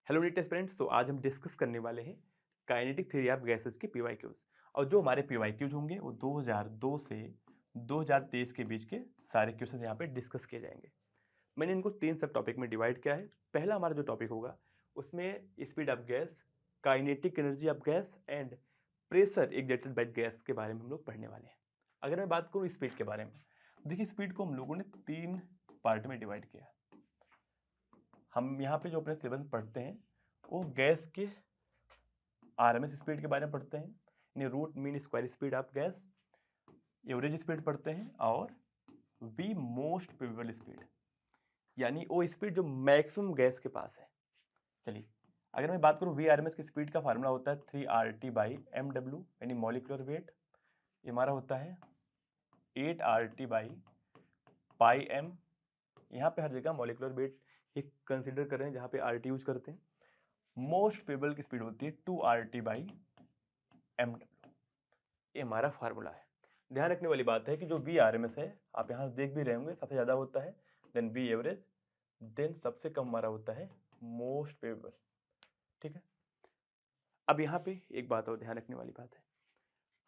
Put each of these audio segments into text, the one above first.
Hello NEET students. तो आज हम डिस्कस करने वाले हैं काइनेटिक थ्योरी ऑफ गैसेस के पीवाईक्यूज। और जो हमारे पीवाईक्यूज होंगे वो 2002 से 2023 के बीच के सारे क्वेश्चन यहाँ पे डिस्कस किए जाएंगे। मैंने इनको 3 सब टॉपिक में डिवाइड किया है। पहला हमारा जो टॉपिक होगा उसमें speed of gas, kinetic energy of gas and pressure exerted by gas के बारे में हम लोग पढ़ने वाले हैं। अगर मैं बात करूँ स्पीड के बारे में, देखिए स्पीड को हम लोगों ने 3 पार्ट में डिवाइड किया। हम यहाँ पे जो अपने सिलेबस में पढ़ते हैं वो गैस के आरएमएस स्पीड के बारे में पढ़ते हैं, यानी root mean square speed of gas, average speed पढ़ते हैं, और वी मोस्ट प्रोबेबल स्पीड, यानी वो स्पीड जो मैक्सिमम गैस के पास है। चलिए, अगर मैं बात करूँ वी आर एम एस की स्पीड का फार्मूला होता है 3RT बाई एम डब्ल्यू, यानी मॉलिकुलर वेट। ये हमारा होता है 8RT बाई पाई एम। यहाँ पे हर जगह मॉलिकुलर वेट ही कंसिडर कर रहे हैं जहाँ पे RT यूज करते हैं। मोस्ट प्रोबेबल की स्पीड होती है 2RT बाई एम डब्ल्यू। ये हमारा फार्मूला है। ध्यान रखने वाली बात है कि जो वी आर एम एस है, आप यहाँ देख भी रहे होंगे, सबसे ज़्यादा होता है, देन वी एवरेज, देन सबसे कम हमारा होता है मोस्ट प्रोबेबल। ठीक है। अब यहाँ पे एक बात और ध्यान रखने वाली बात है,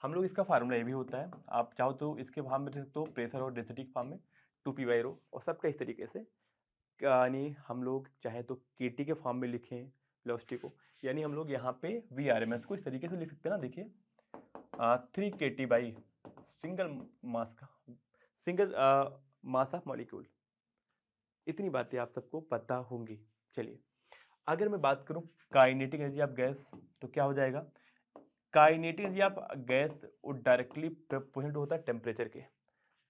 हम लोग इसका फार्मूला ये भी होता है, आप चाहो तो इसके फॉर्म में तो प्रेशर और डेंसिटी के फॉर्म में 2P/ρ, और सबका इस तरीके से, यानी हम लोग चाहे तो KT के फॉर्म में लिखें वेलोसिटी को, यानी हम लोग यहाँ पे वी आर एम एस को इस तरीके से लिख सकते हैं ना। देखिए 3KT by single mass of molecule. इतनी बातें आप सबको पता होंगी। चलिए, अगर मैं बात करूं काइनेटिक एनर्जी ऑफ गैस, तो क्या हो जाएगा, काइनेटिक एनर्जी ऑफ गैस वो डायरेक्टली प्रोपोर्शनल होता है टेम्परेचर के।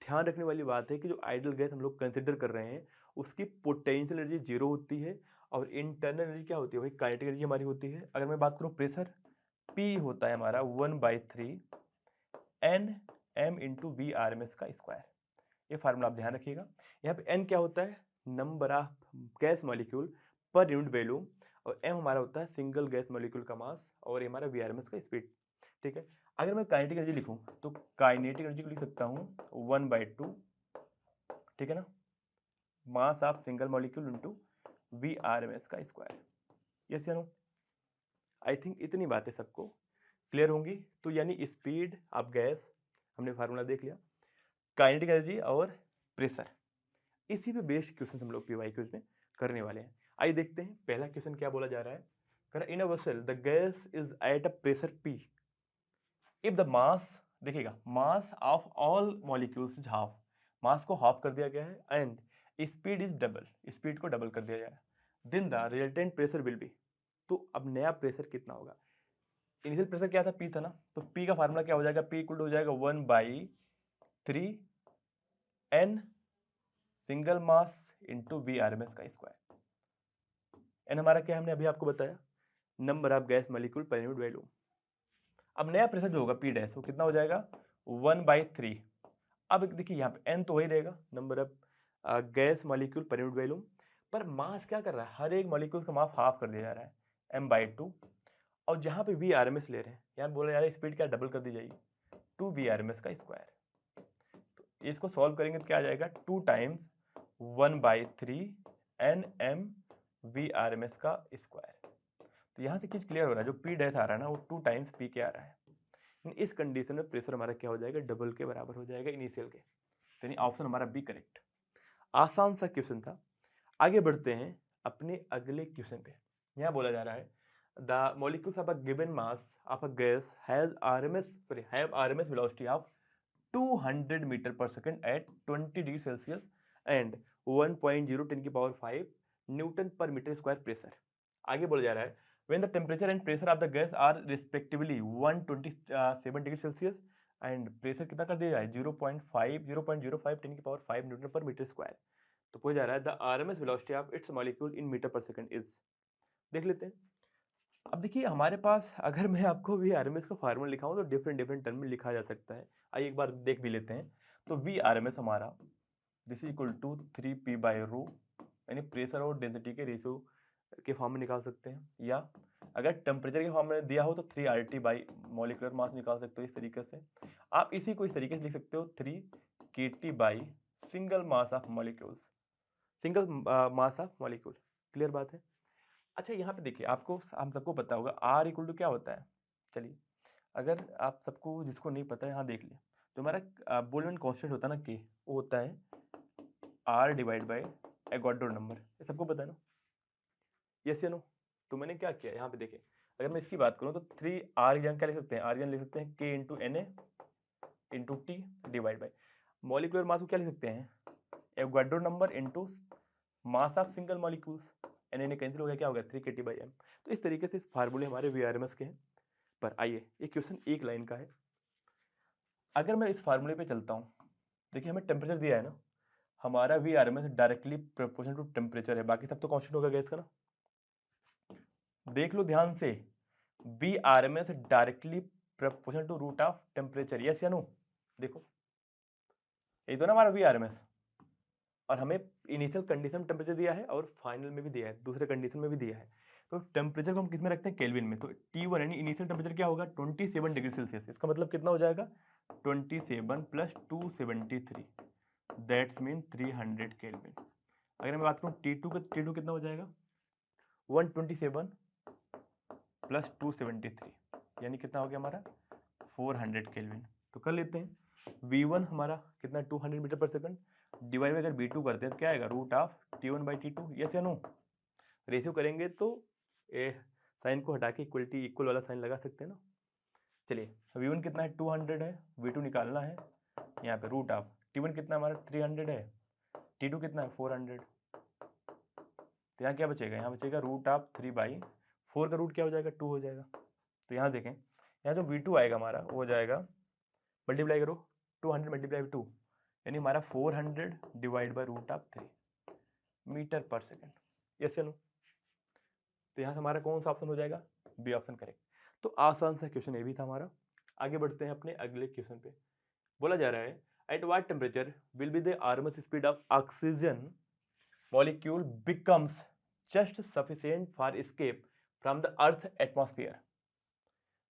ध्यान रखने वाली बात है कि जो आइडियल गैस हम लोग कंसिडर कर रहे हैं उसकी पोटेंशियल एनर्जी 0 होती है, और इंटरनल एनर्जी क्या होती है, वही काइनेटिक एनर्जी हमारी होती है। अगर मैं बात करूं प्रेशर, P होता है हमारा 1/3 N M into V R M S का स्क्वायर। ये फार्मूला आप ध्यान रखिएगा। यहाँ पे एन क्या होता है, number of gas molecule per unit value, और एम हमारा होता है सिंगल गैस मॉलिक्यूल का मास, और ये हमारा वी आर एम एस का स्पीड। ठीक है। अगर मैं काइनेटिक एनर्जी लिखूँ तो काइनेटिक एनर्जी को लिख सकता हूँ 1/2, ठीक है ना, mass of single molecule into V R M S का स्क्वायर। यस या नो? आई थिंक इतनी बातें सबको क्लियर होंगी। तो यानी स्पीड ऑफ गैस हमने फार्मूला देख लिया, काइनेटिक एनर्जी और प्रेशर, इसी पे बेस्ड क्वेश्चन हम लोग पीवाईक्यूज में करने वाले हैं। आइए देखते हैं पहला क्वेश्चन क्या बोला जा रहा है। कह रहा in a vessel the gas is at a pressure P if the mass, देखिएगा mass of all molecules is half, mass को हाफ कर दिया गया है, and speed is double, speed को डबल कर दिया गया है, then the resultant pressure will be. तो अब नया प्रेशर कितना होगा, इनिशियल प्रेशर क्या था, P था ना, तो P का फार्मूला क्या हो जाएगा, P इक्वल हो जाएगा 1/3 N single mass into V R M S का स्क्वायर। एन हमारा क्या है, हमने अभी आपको बताया, number of gas molecule per unit value. अब नया प्रेशर जो होगा P डैश, वो कितना हो जाएगा 1/3। अब देखिए यहाँ पे एन तो वही रहेगा, number of gas molecule per unit value, पर मास क्या कर रहा है, हर एक मॉलिक्यूल का मास हाफ कर दिया जा रहा है, m/2। और जहाँ पे वी आर एम एस ले रहे हैं, यहाँ बोला जा रहा है स्पीड क्या डबल कर दी जाएगी, 2 VRMS का स्क्वायर। तो इसको सॉल्व करेंगे तो क्या आ जाएगा, 2 times 1/3 N M V R M S का स्क्वायर। तो यहाँ से चीज क्लियर हो रहा है, जो P डैश आ रहा है ना वो 2 टाइम्स P के आ रहा है। इस कंडीशन में प्रेशर हमारा क्या हो जाएगा, डबल के बराबर हो जाएगा इनिशियल के। यानी ऑप्शन हमारा बी करेक्ट। आसान सा क्वेश्चन था। आगे बढ़ते हैं अपने अगले क्वेश्चन पे। यहाँ बोला जा रहा है the molecules of a given mass of a gas have RMS velocity of 200 metre per second at 20 degree Celsius and 1.0 10 की power 5 newton per metre square pressure. आगे बोला जा रहा है when the temperature and pressure of the gas are respectively 127 degree Celsius and pressure कितना कर दिया जाए 0.05 10 की power 5 newton per metre square. तो पूछा जा रहा है the RMS velocity of its molecule in metre per second is. देख लेते हैं। अब देखिए हमारे पास, अगर मैं आपको वी आर एम एस का फार्मूला लिखाऊं तो डिफरेंट डिफरेंट टर्म में लिखा जा सकता है। आइए एक बार देख भी लेते हैं। तो वी आर एम एस हमारा this is equal to 3P/ρ, यानी प्रेशर और डेंसिटी के रेशियो के फॉर्म में निकाल सकते हैं, या अगर टेम्परेचर के फॉर्म में दिया हो तो 3RT बाई मॉलिकुलर मास निकाल सकते हो इस तरीके से। आप इसी को इस तरीके से लिख सकते हो 3KT by single mass of molecules, single mass of molecule. Clear बात है। अच्छा यहाँ पे देखिए, आपको हम सबको पता होगा R इक्वल टू क्या होता है। चलिए, अगर आप सबको जिसको नहीं पता है यहाँ देख लिया, तो हमारा बोल्टजमैन कांस्टेंट होता है ना K, वो होता है R divide by Avogadro number. ये सबको पता है ना, यस या नो। तो मैंने क्या किया यहाँ पे देखिए, अगर मैं इसकी बात करूँ तो 3R क्या लिख सकते हैं, R लिख सकते हैं K into Na into T divide by molecular मास को क्या लिख सकते हैं, Avogadro number into mass of single molecules. Na cancel हो गया, क्या हो गया 3kT/m। तो इस तरीके से इस फार्मूले हमारे VRMS के हैं। पर आइए, ये क्वेश्चन एक लाइन का है। अगर मैं इस फार्मूले पे चलता हूँ, देखिए हमें टेम्परेचर दिया है ना, हमारा VRMS directly proportional to temperature है, बाकी सब तो कांस्टेंट होगा गैस का ना। देख लो ध्यान से, VRMS directly proportional to root of temperature, yes या नो। देखो ये तो ना हमारा VRMS, और हमें इनिशियल कंडीशन टेम्परेचर दिया है और फाइनल में भी दिया है, दूसरे कंडीशन में भी दिया है। तो टेम्परेचर को हम किस में रखते हैं, केल्विन में। तो T1 यानी इनिशियल टेम्परेचर क्या होगा 27 डिग्री सेल्सियस। इसका मतलब कितना हो जाएगा 27 प्लस 273, दैट्स मीन 300 केल्विन। अगर मैं बात करूँ T2 का, T2 कितना हो जाएगा 127 प्लस 273, यानी कितना हो गया हमारा 400 केल्विन। तो कर लेते हैं, V1 हमारा कितना 200 मीटर पर सेकंड डिवाइड में अगर V2 करते हैं तो क्या आएगा root of T1 by T2, yes या नो। रेशियो करेंगे तो ए साइन को हटा के इक्वलिटी इक्वल वाला साइन लगा सकते हैं ना। चलिए, V1 कितना है 200 है, V2 निकालना है, यहाँ पे रूट ऑफ T1 कितना हमारा 300 है, T2 कितना है 400। तो यहाँ क्या बचेगा, यहाँ बचेगा रूट ऑफ 3/4 का रूट क्या हो जाएगा 2 हो जाएगा। तो यहाँ देखें, यहाँ जो V2 आएगा हमारा वो हो जाएगा, मल्टीप्लाई करो 200 मल्टीप्लाई 2, यानी हमारा 400 divide by root of 3 metre per second, yes या नो। तो यहाँ से हमारा कौन सा ऑप्शन हो जाएगा, बी ऑप्शन करेक्ट। तो आसान सा क्वेश्चन ये भी था हमारा। आगे बढ़ते हैं अपने अगले क्वेश्चन पे। बोला जा रहा है at what temperature will be the RMS speed of oxygen molecule becomes just sufficient for escape from the earth atmosphere.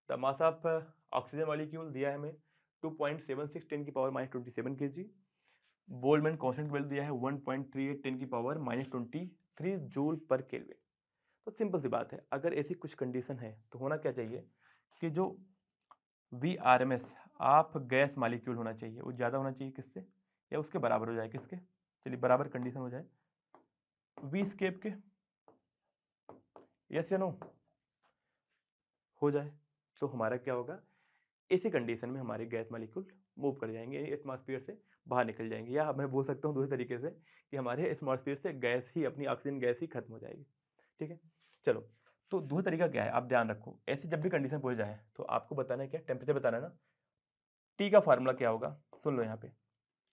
The mass of oxygen molecule दिया है हमें 2.76 10 की power -27 kg। Boltzmann constant value दिया है 1.38 10 की पावर -23 जूल पर kelvin. तो simple सी बात है, अगर ऐसी कुछ कंडीशन है तो होना क्या चाहिए कि जो VRMS आप गैस मॉलिक्यूल होना चाहिए वो ज़्यादा होना चाहिए किससे, या उसके बराबर हो जाए किसके। चलिए बराबर कंडीशन हो जाए V स्केप के, यस या नो हो जाए, तो हमारा क्या होगा, इसी कंडीशन में हमारे गैस मॉलिक्यूल मूव कर जाएंगे, एटमॉस्फेयर से बाहर निकल जाएंगे। या मैं बोल सकता हूँ दूसरे तरीके से कि हमारे एटमॉस्फेयर से गैस ही, अपनी ऑक्सीजन गैस ही खत्म हो जाएगी। ठीक है, चलो, तो दूसरा तरीका क्या है आप ध्यान रखो, ऐसी जब भी कंडीशन पूछ जाए तो आपको बताना है क्या, टेम्परेचर बताना है ना। टी का फार्मूला क्या होगा, सुन लो यहाँ पे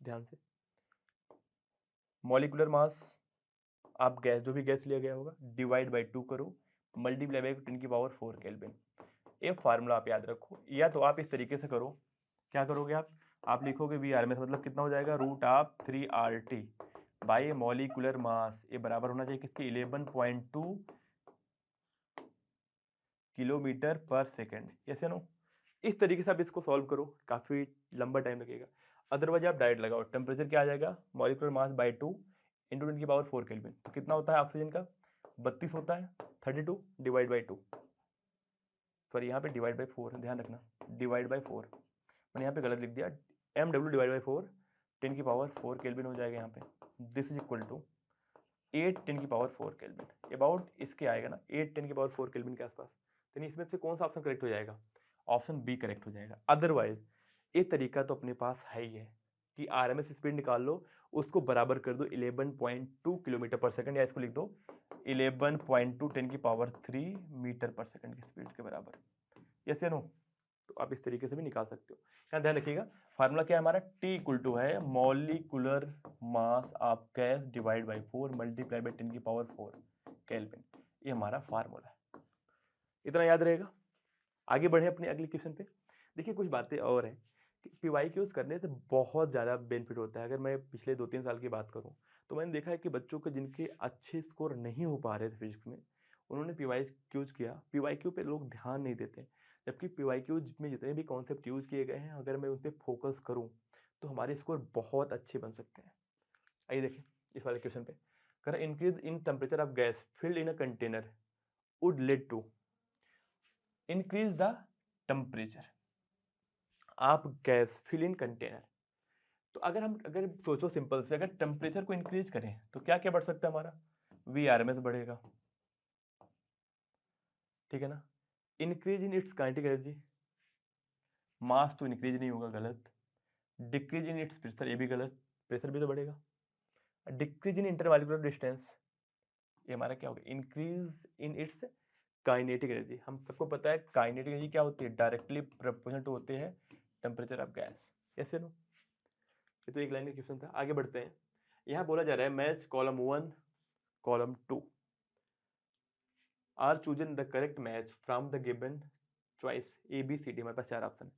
ध्यान से, मॉलिकुलर मास आप गैस, जो भी गैस लिया गया होगा, डिवाइड बाई 2 करो, मल्टीप्लाई बाई 10 की पावर 4 केल्विन। ये फार्मूला आप याद रखो, या तो आप इस तरीके से करो, क्या करोगे आप लिखोगे VRMS मतलब कितना हो जाएगा root of 3RT by molecular mass, ये बराबर होना चाहिए किसके 11.2 किलोमीटर पर सेकेंड, यस या नो। इस तरीके से आप इसको सॉल्व करो, काफ़ी लंबा टाइम लगेगा। अदरवाइज आप डायरेक्ट लगाओ, टेम्परेचर क्या आ जाएगा मॉलिकुलर मास बाई 2 इंटू 10 की पावर 4 केल्विन। तो कितना होता है ऑक्सीजन का 32 होता है, 32 डिवाइड बाई 2, सॉरी यहाँ पे डिवाइड बाई 4, ध्यान रखना डिवाइड बाई 4, मैंने यहाँ पे गलत लिख दिया, MW डिवाइड बाई 4 10 की पावर 4 केल्विन हो जाएगा यहाँ पे। दिस इज इक्वल टू 8 10 की पावर 4 केल्विन, अबाउट इसके आएगा ना 8 10 की पावर 4 केल्विन के आसपास। तो इसमें से कौन सा ऑप्शन करेक्ट हो जाएगा, ऑप्शन बी करेक्ट हो जाएगा। अदरवाइज ये तरीका तो अपने पास है ही है कि RMS स्पीड निकाल लो, उसको बराबर कर दो 11.2 किलोमीटर पर सेकंड, या इसको लिख दो 11.2 10 की पावर 3 मीटर पर सेकंड की स्पीड के बराबर, यस या नो। तो आप इस तरीके से भी निकाल सकते हो। यहाँ ध्यान रखिएगा, फार्मूला क्या है हमारा, T इक्वल टू है molecular mass of gas divide by 4 multiply by 10 की पावर 4 केल्विन, ये हमारा फार्मूला है। इतना याद रहेगा। आगे बढ़े अपने अगले क्वेश्चन पे। देखिए कुछ बातें और हैं कि PYQs करने से बहुत ज़्यादा बेनिफिट होता है। अगर मैं पिछले 2-3 साल की बात करूँ तो मैंने देखा है कि बच्चों के जिनके अच्छे स्कोर नहीं हो पा रहे थे फिजिक्स में, उन्होंने PYQs किया। PYQ पे लोग ध्यान नहीं देते, जबकि PYQs में जितने भी कॉन्सेप्ट यूज़ किए गए हैं, अगर मैं उन पर फोकस करूँ तो हमारे स्कोर बहुत अच्छे बन सकते हैं। आइए देखें इस वाले क्वेश्चन पे, कर increase in temperature of gas filled in a container would lead to increase the temperature of gas fill in container. तो अगर सोचो सिंपल से, अगर टेम्परेचर को इंक्रीज करें तो क्या क्या बढ़ सकता है हमारा, VRMS बढ़ेगा, ठीक है ना। Increase in its kinetic energy, mass तो इंक्रीज नहीं होगा, गलत। डिक्रीज इन इट्स प्रेशर, ये भी गलत, प्रेशर भी तो बढ़ेगा। डिक्रीज इन इंटरमॉलिक्यूलर डिस्टेंस, ये हमारा क्या होगा, increase in its kinetic energy. हम सबको पता है काइनेटिक एनर्जी क्या होती है, डायरेक्टली प्रोपोर्शनल टू होते हैं टेम्परेचर ऑफ गैस। ऐसे नो, ये तो एक लाइन का क्वेश्चन था। आगे बढ़ते हैं। यहाँ बोला जा रहा है match column 1 column 2 are chosen the correct match from the given choice ABCD। हमारे पास 4 ऑप्शन है।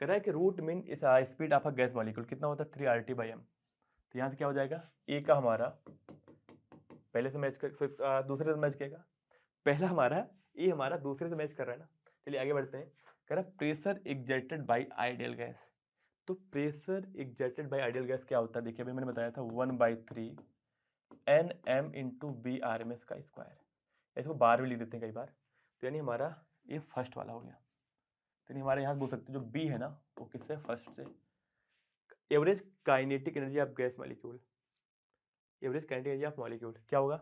कह रहा है कि रूट मीन इस speed of a gas molecule कितना होता है, 3RT/m। तो यहाँ से क्या हो जाएगा, ए का हमारा पहले से मैच कर, दूसरे से मैच करेगा। पहला हमारा ए हमारा दूसरे से मैच कर रहा है ना। चलिए आगे बढ़ते हैं। कह रहा है pressure exerted by ideal gas. तो pressure exerted by ideal gas क्या होता है, देखिए अभी मैंने बताया था 1/3 Nm इंटू VRMS का स्क्वायर। इसको बार भी लिख देते हैं कई बार। तो यानी हमारा ये फर्स्ट वाला हो गया। तो यानी हमारे यहाँ बोल सकते हैं जो बी है ना वो किससे, फर्स्ट से। Average kinetic energy of gas molecule, average kinetic energy of molecule क्या होगा,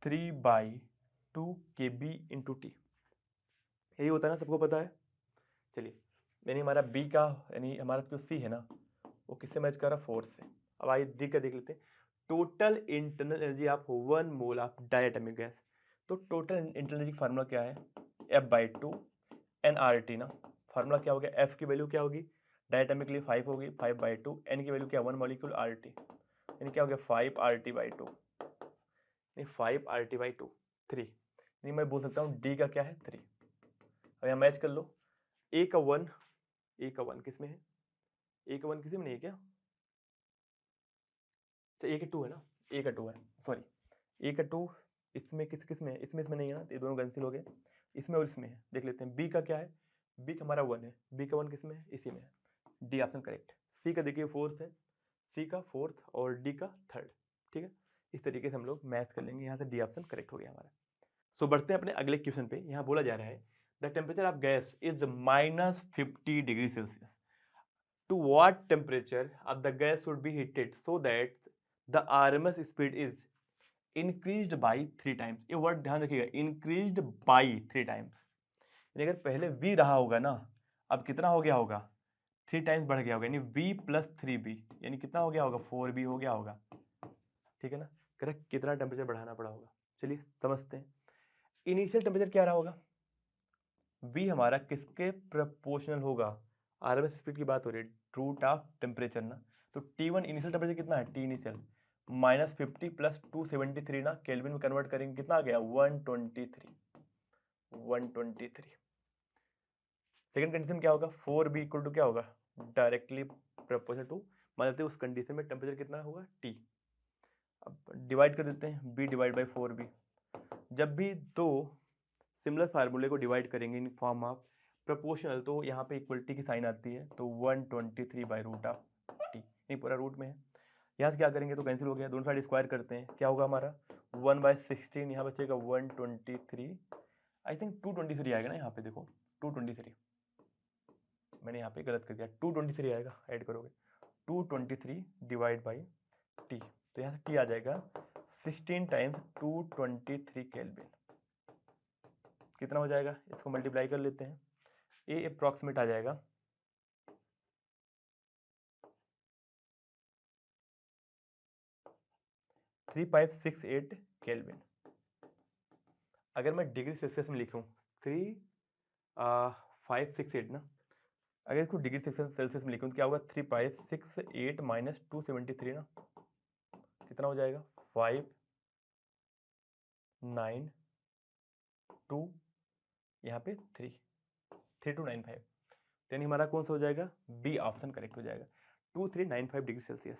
3/2 kb इंटू टी। यही होता है ना, सबको पता है। चलिए यानी हमारा बी का, यानी हमारा जो सी है ना वो किससे मैच कर रहा है, फोर्थ से। अब आइए डी का देख लेते हैं। Total internal energy of 1 mole of diatomic gas. तो टोटल इंटरनल एनर्जी फार्मूला क्या है, F/2 nRT ना। फार्मूला क्या हो गया, F की वैल्यू क्या होगी, डायटोमिक के लिए 5 होगी, 5/2। N की वैल्यू क्या, 1 मॉलिक्यूल RT, यानी क्या हो गया 5RT/2, यानी 5RT/2 3। यानी मैं बोल सकता हूँ डी का क्या है 3। अब यहाँ मैच कर लो। ए का 1 किस में है, ए का 1 किसी में नहीं है क्या, अच्छा ए का 2 है ना, ए का 2 है, सॉरी ए का 2 इसमें किस में है, इसमें नहीं है ना, ये दोनों कैंसिल हो गए, इसमें और इसमें है। देख लेते हैं बी का क्या है, बी का हमारा 1 है, बी का 1 किस में है, इसी में है, डी ऑप्शन करेक्ट। सी का देखिए फोर्थ है, सी का फोर्थ और डी का थर्ड, ठीक है। इस तरीके से हम लोग मैच कर लेंगे, यहाँ से डी ऑप्शन करेक्ट हो गया हमारा। सो बढ़ते हैं अपने अगले क्वेश्चन पे। यहाँ बोला जा रहा है the temperature of gas is -50 degree Celsius. To what temperature of the gas should be heated so that the RMS speed is increased by 3 times। ये वर्ड ध्यान रखिएगा, increased by 3 times। यानी अगर पहले V रहा होगा ना, अब कितना हो गया होगा, 3 टाइम्स बढ़ गया होगा, यानी V + 3B, यानी कितना हो गया होगा, 4B हो गया होगा, ठीक है ना। करेक्ट, कितना टेम्परेचर बढ़ाना पड़ा होगा, चलिए समझते हैं। इनिशियल टेम्परेचर क्या रहा होगा, V हमारा किसके प्रोपोर्शनल होगा, RMS स्पीड की बात हो रही है, रूट ऑफ टेम्परेचर ना। तो T1 इनिशियल टेम्परेचर कितना है, T इनिशियल -50 + 273 ना, केल्विन में कन्वर्ट करेंगे कितना आ गया, 123। सेकंड कंडीशन क्या होगा, 4B = क्या होगा, डायरेक्टली प्रोपोर्शनल टू, मान लेते हैं उस कंडीशन में टेम्परेचर कितना होगा, T। अब डिवाइड कर देते हैं, B/4B। जब भी दो सिमिलर फार्मूले को डिवाइड करेंगे इन फॉर्म ऑफ प्रोपोर्शनल तो यहाँ पे इक्वलिटी की साइन आती है, तो 123/√T, नहीं पूरा रूट में है। यहाँ से क्या करेंगे तो कैंसिल हो गया, दोनों साइड स्क्वायर करते हैं, क्या होगा हमारा 1/16, यहाँ बचेगा 123। आई थिंक 223 आएगा ना, यहाँ पे देखो 223, मैंने यहाँ पे गलत कर दिया, 223 आएगा, ऐड करोगे 223/T। तो यहाँ से T आ जाएगा 16 टाइम्स 223 केल्विन। कितना हो जाएगा, इसको मल्टीप्लाई कर लेते हैं, ये अप्रॉक्सीमेट आ जाएगा 3568 केल्विन। अगर मैं डिग्री सेल्सियस में लिखूं 3568 ना, अगर इसको डिग्री सेल्सियस में लिखूं तो क्या होगा, 3568 - 273 ना, कितना हो जाएगा 592, यहाँ पे 3295, यानी हमारा कौन सा हो जाएगा, बी ऑप्शन करेक्ट हो जाएगा, 2395 डिग्री सेल्सियस,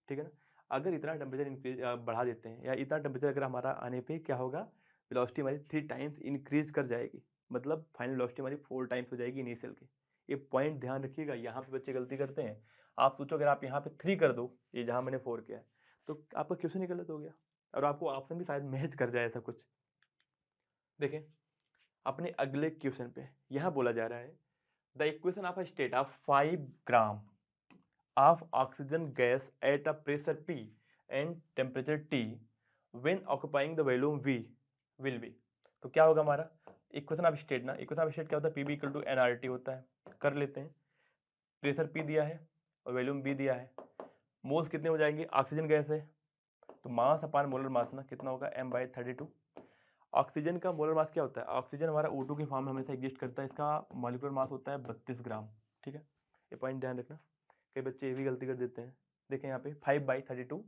ठीक है ना। अगर इतना टेम्परेचर इंक्रीज बढ़ा देते हैं, या इतना टेम्परेचर अगर हमारा आने पे क्या होगा, वेलोसिटी हमारी 3 टाइम्स इंक्रीज कर जाएगी, मतलब फाइनल वेलोसिटी हमारी 4 टाइम्स हो जाएगी इनिशियल की। ये पॉइंट ध्यान रखिएगा, यहाँ पे बच्चे गलती करते हैं। आप सोचो अगर आप यहाँ पे 3 कर दो, ये जहाँ मैंने 4 किया है, तो आपका क्वेश्चन ही गलत हो गया, और आपको ऑप्शन भी शायद मैच कर जाए ऐसा कुछ। देखें अपने अगले क्वेश्चन पे यहाँ बोला जा रहा है the equation of a state of 5 gram of oxygen gas at a pressure P and temperature T when occupying the volume V will be। तो क्या होगा हमारा इक्वेशन ऑफ स्टेट ना, इक्वेशन ऑफ स्टेट क्या होता है, PV इक्वल टू nRT होता है। कर लेते हैं, प्रेशर P दिया है और वॉल्यूम V दिया है। मोल्स कितने हो जाएंगे, ऑक्सीजन गैस है तो मास अपान मोलर मास ना कितना होगा m/32। ऑक्सीजन का मोलर मास क्या होता है, ऑक्सीजन हमारा O2 के फॉर्म में हमेशा एग्जिस्ट करता है, इसका मॉलिक्यूलर मास होता है 32 ग्राम। ठीक है, ये पॉइंट ध्यान रखना, कई बच्चे ये भी गलती कर देते हैं। देखें यहाँ पे 5/32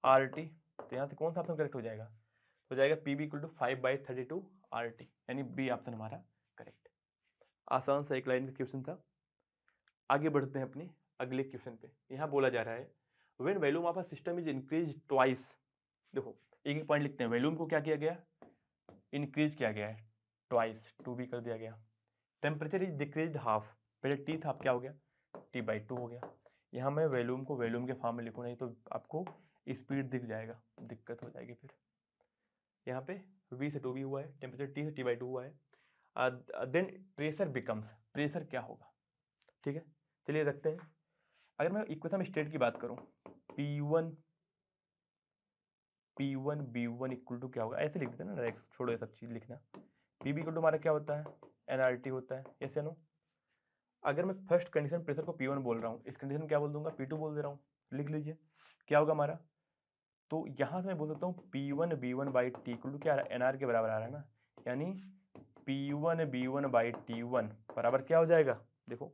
RT, तो यहाँ से कौन सा ऑप्शन करेक्ट हो जाएगा, हो जाएगा PV इक्वल टू 5/32 RT, यानी बी ऑप्शन हमारा करेक्ट। आसान सा एक लाइन का क्वेश्चन था। आगे बढ़ते हैं अपने अगले क्वेश्चन पे। यहाँ बोला जा रहा है when volume of a system is increase twice. देखो एक एक पॉइंट लिखते हैं, वॉल्यूम को क्या किया गया, इंक्रीज किया गया है, ट्वाइस 2b कर दिया गया। टेम्परेचर इज डिक्रीज हाफ, पहले T था अब क्या हो गया T/2 हो गया। यहाँ मैं वॉल्यूम को वॉल्यूम के फॉर्म में लिखूँ, नहीं तो आपको स्पीड दिख जाएगा, दिक्कत हो जाएगी फिर। यहाँ पे V से 2b हुआ है, टेम्परेचर T से T/2 हुआ है। देन प्रेशर बिकम्स, प्रेशर क्या होगा, ठीक है चलिए रखते हैं। अगर मैं इक्वेशन स्टेट की बात करूँ P1 B1 इक्वल टू क्या होगा, ऐसे लिख देते हैं ना डायरेक्ट, छोड़ो ये सब चीज़ लिखना। PB इक्वल टू हमारा क्या होता है nRT होता है, यस या नो। अगर मैं फर्स्ट कंडीशन प्रेशर को P1 बोल रहा हूँ, इस कंडीशन क्या बोल दूंगा P2 बोल दे रहा हूँ, लिख लीजिए क्या होगा हमारा। तो यहाँ से मैं बोल सकता हूँ P1 B1/T इक्वल टू क्या आ रहा है, NR के बराबर आ रहा है ना, यानी P1 B1/T1 बराबर क्या हो जाएगा, देखो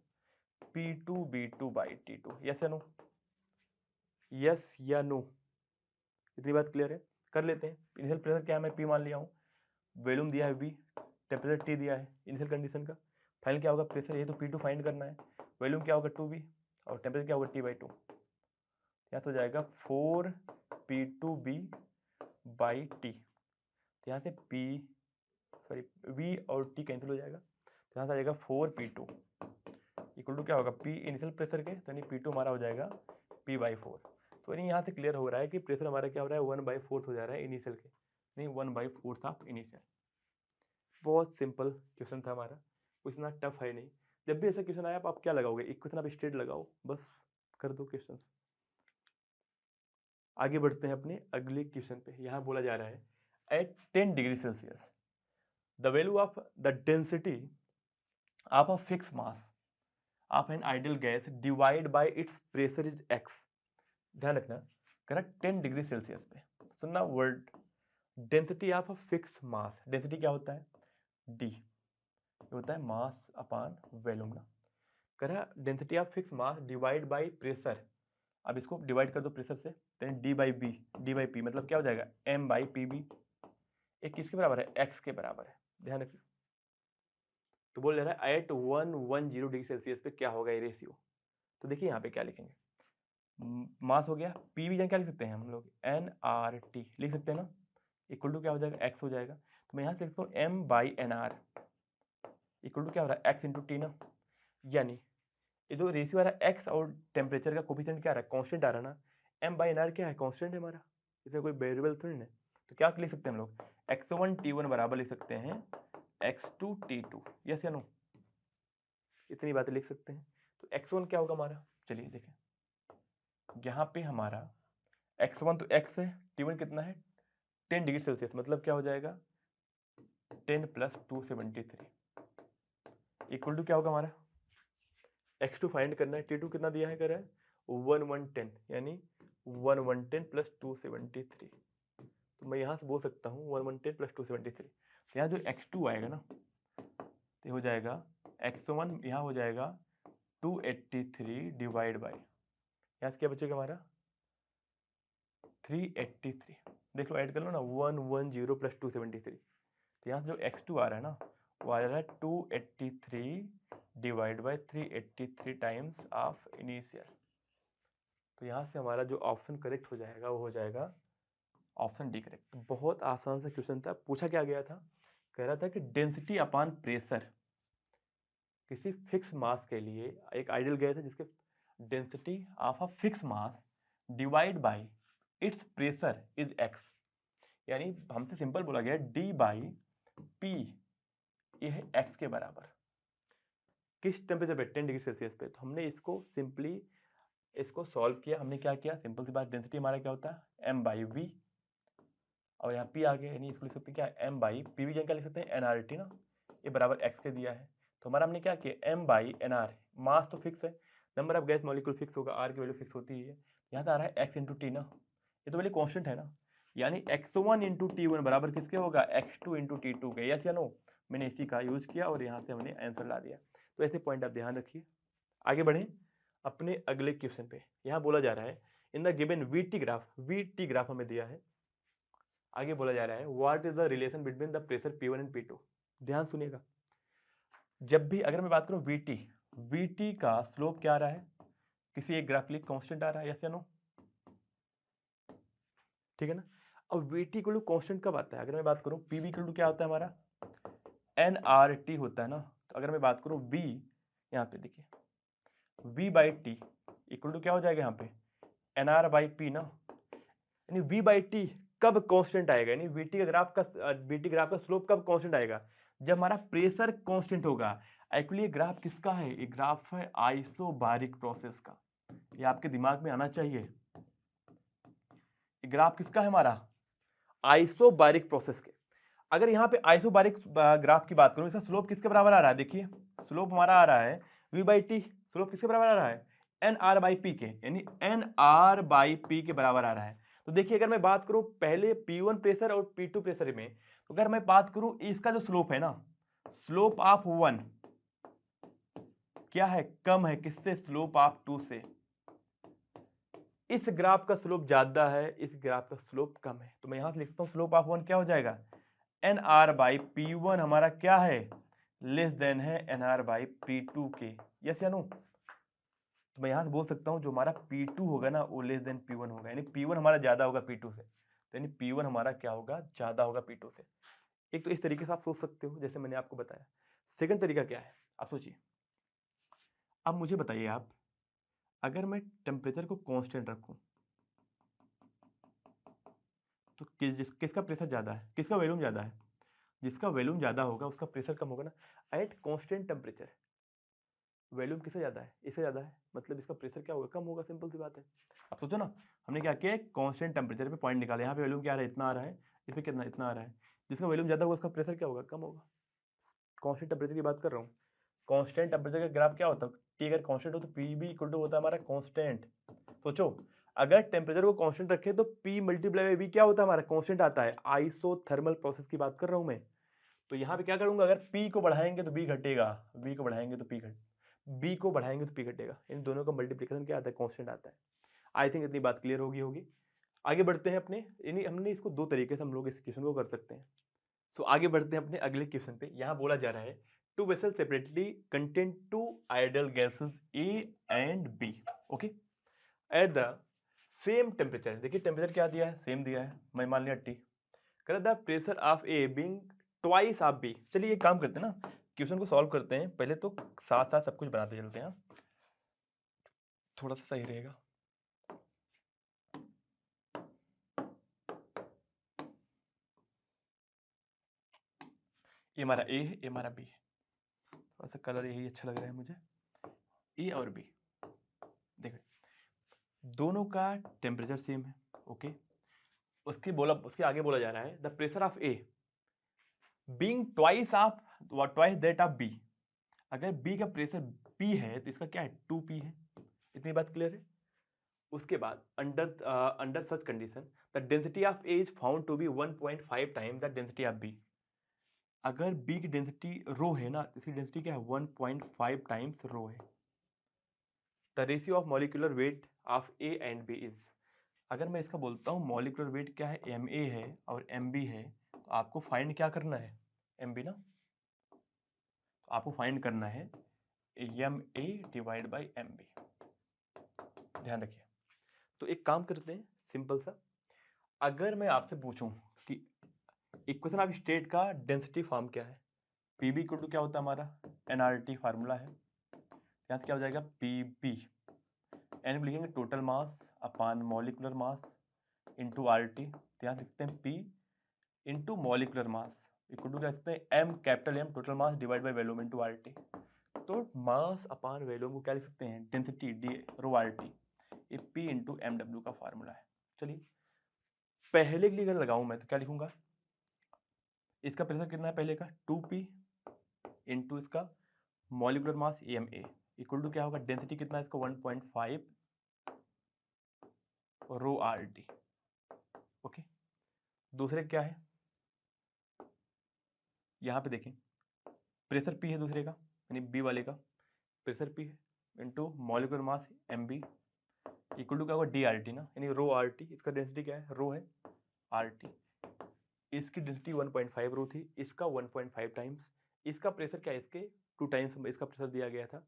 P2 B2/T2, यस या नो, यस या नो, इतनी बात क्लियर है। कर लेते हैं, इनिशियल प्रेशर क्या है मैं P मान लिया हूँ, वॉल्यूम दिया है V, टेम्परेचर T दिया है इनिशियल कंडीशन का, फाइनल क्या होगा प्रेशर, ये तो P2 फाइंड करना है, वॉल्यूम क्या होगा 2B और टेम्परेचर क्या होगा T/2, यहाँ से हो जाएगा 4P2B/T। तो यहाँ से V और T कैंसिल हो जाएगा, तो यहाँ से आ जाएगा 4P2 इक्वल टू क्या होगा P इनिशियल प्रेशर के, तो यानी P2 हमारा हो जाएगा P/4। तो यानी यहाँ से क्लियर हो रहा है कि प्रेशर हमारा क्या हो रहा है 1/4 हो जा रहा है इनिशियल के, नहीं 1/4 ऑफ इनिशियल। बहुत सिंपल क्वेश्चन था हमारा, कुछ इतना टफ है नहीं। जब भी ऐसा क्वेश्चन आया आप क्या लगाओगे, इक्वेशन आप स्ट्रेट लगाओ, बस कर दो क्वेश्चन। आगे बढ़ते हैं अपने अगले क्वेश्चन पे। यहाँ बोला जा रहा है at 10 degree Celsius the value of the density of a fix mass of an ideal gas divide by its pressure is x। ध्यान रखना, करेक्ट 10 डिग्री सेल्सियस पे सुनना word, density of a fix mass, density क्या होता है D, होता है मास upon volume ना, करा density of fix mass divide by pressure. अब इसको डिवाइड कर दो प्रेशर से, तो D/P मतलब क्या हो जाएगा m/PB, एक किसके बराबर है x के बराबर है, ध्यान रखना। तो बोल रहा है एट 110 डिग्री सेल्सियस पे क्या होगा ये रेशियो। तो देखिए यहाँ पे क्या लिखेंगे, मास हो गया, PV जान क्या लिख सकते हैं हम लोग nRT लिख सकते हैं ना, इक्वल टू क्या हो जाएगा x हो जाएगा। तो मैं यहाँ से लिख सकता हूँ m/nr इक्वल टू क्या हो रहा है x इंटू टी ना, यानी ये जो रेशियो आ रहा है x और टेम्परेचर का कोफिशिएंट क्या आ रहा है, कांस्टेंट आ रहा है ना, m/nr क्या है कांस्टेंट है हमारा, इसमें कोई वेरिएबल थोड़ी ना। तो क्या लिख सकते हैं हम लोग x1 T1 बराबर लिख सकते हैं x2 T2, यस या नो, इतनी बातें लिख सकते हैं। तो x1 क्या होगा हमारा, चलिए देखें यहाँ पे हमारा x1 तो x है, T1 कितना है 10 डिग्री सेल्सियस, मतलब क्या हो जाएगा 10 + 273 इक्वल टू क्या होगा हमारा, x2 फाइंड करना है, T2 कितना दिया है कर रहा है 1110, यानी 1110 + 273। तो मैं यहाँ से बोल सकता हूँ 1110 + 273, तो यहाँ जो x2 आएगा ना तो हो जाएगा x1 यहाँ हो जाएगा 283 डिवाइड बाई, यहाँ से क्या बचेगा हमारा 383, देख लो ऐड कर लो ना 110 + 273, तो यहाँ से जो x2 आ रहा है ना वो आ रहा है 283 divide by 383 times of initial. तो यहाँ से हमारा जो ऑप्शन करेक्ट हो जाएगा वो हो जाएगा ऑप्शन डी करेक्ट। बहुत आसान सा क्वेश्चन था, पूछा क्या गया था, कह रहा था कि डेंसिटी अपान प्रेशर किसी फिक्स मास के लिए, एक आइडियल गैस है जिसके density of a fix mass divide by its pressure is x, यानी हमसे सिंपल बोला गया D/P P ये है x के बराबर। किस टेम्परेचर पे? 10 डिग्री सेल्सियस पे। तो हमने इसको सिंपली इसको सॉल्व किया। हमने क्या किया? सिंपल सी बात, डेंसिटी हमारा क्या होता है? m/v, और यहाँ p आ गया, यानी इसको लिख सकते हैं क्या? m/p भी क्या लिख सकते हैं? nRT ना, ये बराबर x के दिया है। तो हमारा हमने क्या किया? m/nr, मास तो फिक्स है, number of gas molecule fix होगा, r की वैल्यू फिक्स होती है। यहाँ से आ रहा है x इंटू टी ना, ये तो वैल्यू कॉन्स्टेंट है ना, यानी x1 इंटू T1 बराबर किसके होगा? x2 इंटू T2 के। यस या नो? मैंने इसी का यूज किया और यहाँ से हमने आंसर ला दिया। तो ऐसे पॉइंट आप ध्यान रखिए। आगे बढ़ें अपने अगले क्वेश्चन पे। यहाँ बोला जा रहा है in the given VT graph हमें दिया है। आगे बोला जा रहा है what is the relation between the pressure P1 and P2। ध्यान सुनिएगा, जब भी अगर मैं बात करूं वीटी का स्लोप क्या आ रहा है? किसी एक ग्राफ के लिए कांस्टेंट आ रहा है, यस या नो? ठीक है ना। अब वीटी इक्वल टू कांस्टेंट कब आता है? अगर मैं बात करूं पीवी इक्वल टू क्या होता है हमारा? एनआरटी होता है ना। तो अगर मैं बात करूं वी, यहाँ पे देखिए V/T इक्वल टू क्या हो जाएगा यहाँ पे? NR/P ना, यानी V/T कब कांस्टेंट आएगा? यानी वीटी ग्राफ का स्लोप कब कांस्टेंट आएगा? जब हमारा प्रेशर कांस्टेंट होगा। एक्चुअली ये ग्राफ किसका है? ये ग्राफ है आइसोबारिक प्रोसेस का, ये आपके दिमाग में आना चाहिए। ये ग्राफ किसका है हमारा? आइसोबारिक प्रोसेस के। अगर यहाँ पे आइसोबारिक ग्राफ की बात करूं, इसका स्लोप किसके बराबर आ रहा है? देखिए स्लोप हमारा आ रहा है V/T, स्लोप किसके बराबर आ रहा है? NR/P के, यानी NR/P के बराबर आ रहा है। तो देखिए अगर मैं बात करूं पहले P1 प्रेशर और P2 प्रेशर में, तो अगर मैं बात करूं इसका जो स्लोप है ना, स्लोप ऑफ 1 क्या है? कम है किससे? स्लोप ऑफ 2 से। इस ग्राफ का स्लोप ज्यादा है, इस ग्राफ का स्लोप कम है। तो मैं यहां से लिख सकता हूं स्लोप ऑफ 1 क्या हो जाएगा? NR/P1 हमारा क्या है? लेस देन है NR/P2 के। यस या नो? तो मैं यहां से बोल सकता हूं जो हमारा P2 होगा ना वो लेस देन P1 होगा, यानी P1 हमारा ज्यादा होगा P2 से। तो यानी P1 हमारा क्या होगा? ज्यादा होगा P2 से। एक तो इस तरीके से आप सोच सकते हो जैसे मैंने आपको बताया। सेकंड तरीका क्या है आप सोचिए। अब मुझे बताइए आप, अगर मैं टेम्परेचर को कांस्टेंट रखूं तो किसका प्रेशर ज्यादा है? किसका वॉल्यूम ज्यादा है? जिसका वॉल्यूम ज्यादा होगा उसका प्रेशर कम होगा ना। एट कांस्टेंट टेम्परेचर वॉल्यूम किससे ज्यादा है? इससे ज्यादा है, मतलब इसका प्रेशर क्या होगा? कम होगा, सिंपल सी बात है। अब सोचो ना, हमने क्या किया? कांस्टेंट टेम्परेचर पे पॉइंट निकाला, यहाँ पे वॉल्यूम क्या आ रहा है? इतना आ रहा है, इसमें कितना? इतना आ रहा है। जिसका वॉल्यूम ज्यादा होगा उसका प्रेशर क्या होगा? कम होगा। कांस्टेंट टेम्परेचर की बात कर रहा हूँ। कांस्टेंट टेम्परेचर का ग्राफ क्या होता है? टी अगर कांस्टेंट हो तो पी भी इक्वल टू होता है हमारा कांस्टेंट। सोचो अगर टेम्परेचर को कांस्टेंट रखे तो P मल्टीप्लाई बाई V क्या होता है हमारा? कांस्टेंट आता है। आइसोथर्मल प्रोसेस की बात कर रहा हूं मैं। तो यहाँ पे क्या करूंगा? अगर P को बढ़ाएंगे तो B घटेगा, V को बढ़ाएंगे तो B को बढ़ाएंगे तो P घटेगा। इन दोनों का मल्टीप्लिकेशन क्या आता है? कांस्टेंट आता है। आई थिंक इतनी बात क्लियर होगी। आगे बढ़ते हैं अपने, यानी हमने इसको दो तरीके से हम लोग इस क्वेश्चन को कर सकते हैं। सो आगे बढ़ते हैं अपने अगले क्वेश्चन पे। यहाँ बोला जा रहा है two vessel separately contain two ideal gases A and B, okay, at the same temperature. देखिए टेम्परेचर क्या दिया है? सेम दिया है, मैं मान लिया T। कर the pressure of A being twice of B। चलिए एक काम करते हैं ना, क्वेश्चन को सॉल्व करते हैं पहले, तो साथ साथ सब कुछ बनाते चलते हैं, थोड़ा सा सही रहेगा। ये हमारा A है, ये हमारा B है। थोड़ा सा कलर यही अच्छा लग रहा है मुझे, A और B। देखो दोनों का टेम्परेचर सेम है, ओके। उसके आगे बोला जा रहा है the pressure of A being twice that of B। अगर B का प्रेशर P है तो इसका क्या है? 2P है। इतनी बात क्लियर है। उसके बाद under such condition the density of A is found to be 1.5 time the density of B। अगर B की डेंसिटी रो है ना, इसकी डेंसिटी क्या है? 1.5 टाइम्स रो है। The ratio of molecular weight of A and B is. अगर मैं इसका बोलता हूँ मॉलिक्यूलर वेट क्या है? Ma है और Mb है, तो आपको फाइंड क्या करना है? Mb ना, तो आपको फाइंड करना है Ma डिवाइड बाई Mb। ध्यान रखिए। तो एक काम करते हैं सिंपल सा, अगर मैं आपसे पूछूं कि इक्वेशन ऑफ स्टेट का डेंसिटी फॉर्म क्या है? Pb इक्वल टू क्या होता है हमारा? nRT फार्मूला है। यहाँ से क्या हो जाएगा? Pb एन लिखेंगे total mass upon molecular mass into RT। तो यहाँ लिखते हैं P into molecular mass equal to क्या लिख सकते हैं, M capital M total mass divide by volume into RT. तो मास अपान वॉल्यूम को क्या लिख सकते हैं, डेंसिटी डी रो आरटी, ये पी इंटू एम डब्ल्यू का फार्मूला है। चलिए पहले के लिए अगर लगाऊं मैं तो क्या लिखूंगा, इसका प्रेशर कितना है पहले का 2p इंटू इसका molecular mass M A equal to क्या होगा, डेंसिटी कितना है इसका 1.5 रो आर टी। ओके, दूसरे क्या है, यहाँ पे देखें प्रेशर पी है दूसरे का, यानी बी वाले का प्रेशर पी है into molecular mass M B equal to क्या होगा डी आर टी ना, यानी रो आर टी। इसका डेंसिटी क्या है, रो है आर टी, इसकी डेंसिटी 1.5 रो थी, इसका 1.5 टाइम्स, इसका प्रेशर क्या है, इसके 2 टाइम्स इसका प्रेशर दिया गया था।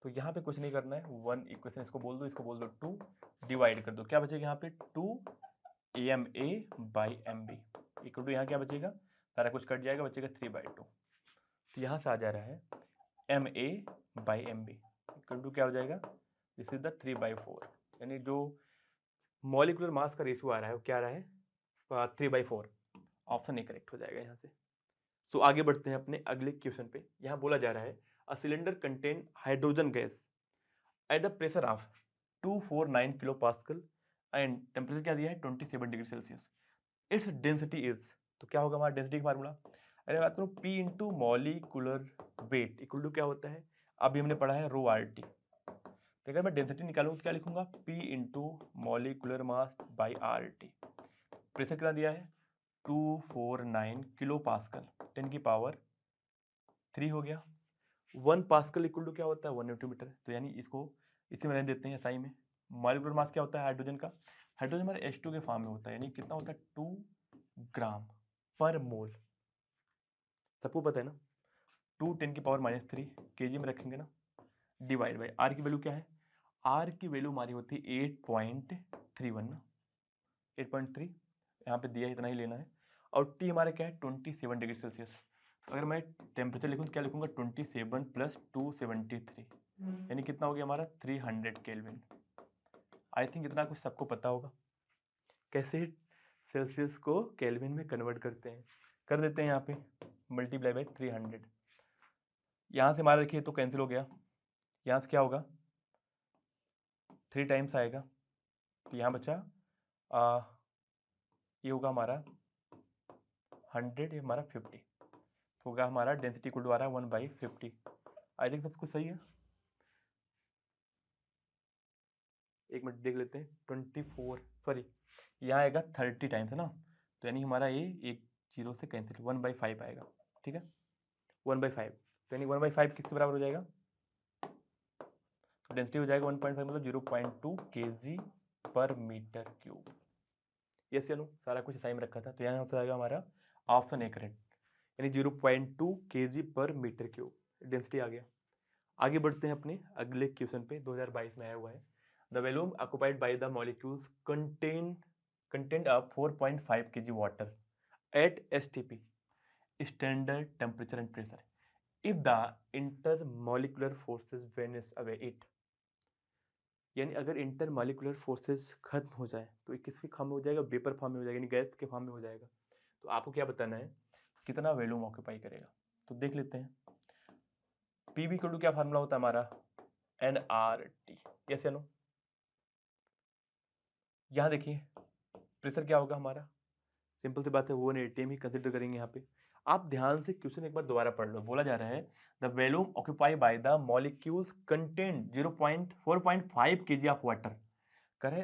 तो यहाँ पे कुछ नहीं करना है, 1 इक्वेशन इसको बोल दो, इसको बोल दो 2, डिवाइड कर दो, क्या बचेगा यहाँ पे 2 M A by M B equal to यहाँ क्या बचेगा, सारा कुछ कट जाएगा, बचेगा 3/2। तो यहाँ से आ जा रहा है M A by M B equal to क्या हो जाएगा, दिस इज द 3/4, यानी जो मॉलिक्यूलर मास का रेशियो आ रहा है वो क्या आ रहा है 3/4। ऑप्शन ए करेक्ट हो जाएगा यहाँ से। तो आगे बढ़ते हैं अपने अगले क्वेश्चन पे। यहाँ बोला जा रहा है a cylinder contain hydrogen gas at the pressure of 249 kilo pascal and temperature क्या दिया है 27 degree Celsius, its density is, तो क्या होगा हमारा डेंसिटी का फार्मूला। अरे बात करूँ P into molecular weight equal to क्या होता है, अभी हमने पढ़ा है रो आर टी। तो अगर मैं डेंसिटी निकालूँ तो क्या लिखूंगा, P into molecular mass by R T. Pressure कितना दिया है 249 किलो पास्कल 10 की पावर 3 हो गया। 1 पास्कल इक्वल टू क्या होता है 1 न्यूटन मीटर, तो यानी इसको इसी में रहने देते हैं एसआई में। मॉलिक्यूलर मास क्या होता है हाइड्रोजन का, हाइड्रोजन हमारे H2 के फॉर्म में होता है, यानी कितना होता है 2 ग्राम पर मोल, सबको पता है ना, 2 10 की पावर -3 केजी में रखेंगे ना, डिवाइड बाई आर की वैल्यू क्या है, आर की वैल्यू हमारी होती है 8.31 ना, 8.3 यहाँ पे दिया है, इतना ही लेना है। और टी हमारा क्या है 27 डिग्री सेल्सियस। अगर मैं टेम्परेचर लिखूँ तो क्या लिखूंगा 27 प्लस 273, यानी कितना हो गया हमारा 300 केल्विन। आई थिंक इतना कुछ सबको पता होगा कैसे सेल्सियस को केल्विन में कन्वर्ट करते हैं, कर देते हैं यहाँ पे मल्टीप्लाई बाई 300। यहाँ से हमारा देखिए तो कैंसिल हो गया, यहाँ से क्या होगा 3 टाइम्स आएगा, तो यहाँ बचा ये होगा हमारा 100, ये हमारा 50, तो होगा हमारा डेंसिटी इक्वल टू आ रहा है 1/50। आई थिंक सब कुछ सही है। एक मिनट देख लेते हैं 24 सॉरी यहाँ आएगा 30 टाइम्स है ना, तो यानी हमारा ये एक 0 से कैंसिल 1/5 आएगा, ठीक है 1/5, तो यानी 1/5 किसके बराबर हो जाएगा, डेंसिटी हो जाएगा 1.5 मतलब 0.2 kg पर मीटर क्यूब। यस चलो सारा कुछ सही में रखा था, तो यहाँ से आएगा हमारा ऑप्शन ए करेक्ट, यानी 0.2 kg पर मीटर क्यूब डेंसिटी आ गया। आगे बढ़ते हैं अपने अगले क्वेश्चन पे, 2022 में आया हुआ है। The volume occupied by the molecules contained a 4.5 kg water at STP standard temperature and pressure if the intermolecular forces vanish away it, यानी अगर इंटरमॉलिक्यूलर फोर्सेस खत्म हो जाए तो किसके फॉर्म में हो जाएगा, वेपर फॉर्म में हो जाएगा, यानी गैस के फॉर्म में हो जाएगा। तो आपको क्या बताना है कितना वॉल्यूम ऑक्यूपाई करेगा, तो देख लेते हैं। पीवी इक्वल टू क्या फार्मूला होता है हमारा NRT, यस या नो। यहाँ देखिए प्रेशर क्या होगा हमारा, सिंपल सी बात है 1 atm ही कंसिडर करेंगे यहाँ पे। आप ध्यान से क्वेश्चन एक बार दोबारा पढ़ लो, बोला जा रहा है the volume occupy by the molecules contain 4.5 kg of water करे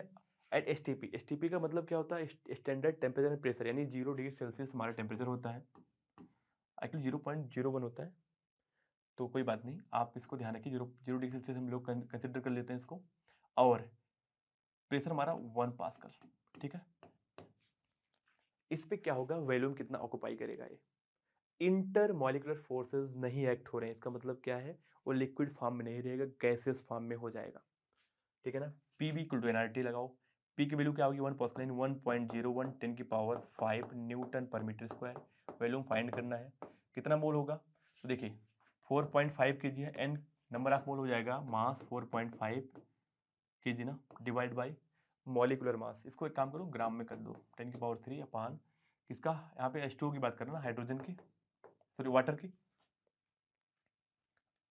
एट एसटीपी। एसटीपी का मतलब क्या होता है स्टैंडर्ड टेम्परेचर एंड प्रेशर, यानी 0 डिग्री सेल्सियस हमारा टेम्परेचर होता है, एक्चुअली 0.01 होता है, तो कोई बात नहीं आप इसको ध्यान रखिए, 0 डिग्री सेल्सियस हम लोग कंसिडर कर लेते हैं इसको, और प्रेशर हमारा 1 पास्कल, ठीक है। इस पे क्या होगा वॉल्यूम कितना ऑक्युपाई करेगा, ये इंटर मॉलिक्यूलर फोर्सेस नहीं एक्ट हो रहे हैं, इसका मतलब क्या है वो लिक्विड फॉर्म में नहीं रहेगा, गैसियस फॉर्म में हो जाएगा, ठीक है ना। P V equal to nRT लगाओ, पी की वैल्यू क्या होगी 1 पास्कल 1.01 10 की power 5 newton per metre square. Volume find करना है कितना मोल होगा, तो देखिए 4.5 kg है, एन नंबर ऑफ मोल हो जाएगा मास 4.5 kg ना, डिवाइड बाई मॉलिकुलर मास, इसको एक काम करो ग्राम में कर दो 10 की पावर 3 अपान किसका, यहाँ पे H2O की बात करें ना, हाइड्रोजन की, सॉरी वाटर की।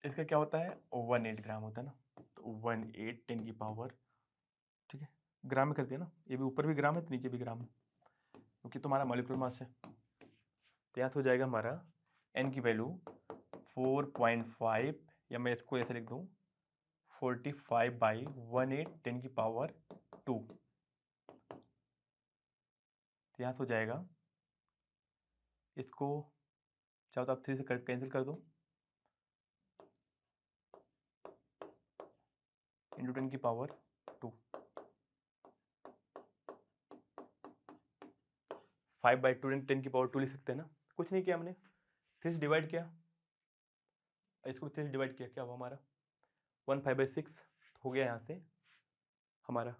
इसका क्या होता है 18 ग्राम होता है ना, तो 18 10 की पावर, ठीक है, ग्राम में कर दिया ना, ये भी ऊपर भी ग्राम है तो नीचे भी ग्राम है, क्योंकि तुम्हारा मॉलिक्यूलर मास है। तो यहाँ से हो जाएगा हमारा n की वैल्यू 4.5, या मैं इसको ऐसे लिख दूँ 45/18 10 की पावर 2। तो यहाँ से हो जाएगा, इसको चाहो तो आप 3 से कैंसिल कर दो, इंटू 10 की पावर 2। 5/2 10 की पावर 2 लिख सकते हैं ना, कुछ नहीं किया हमने, 3 से डिवाइड किया, इसको 3 से डिवाइड किया, क्या हुआ हमारा 1 5/6 हो गया यहाँ से हमारा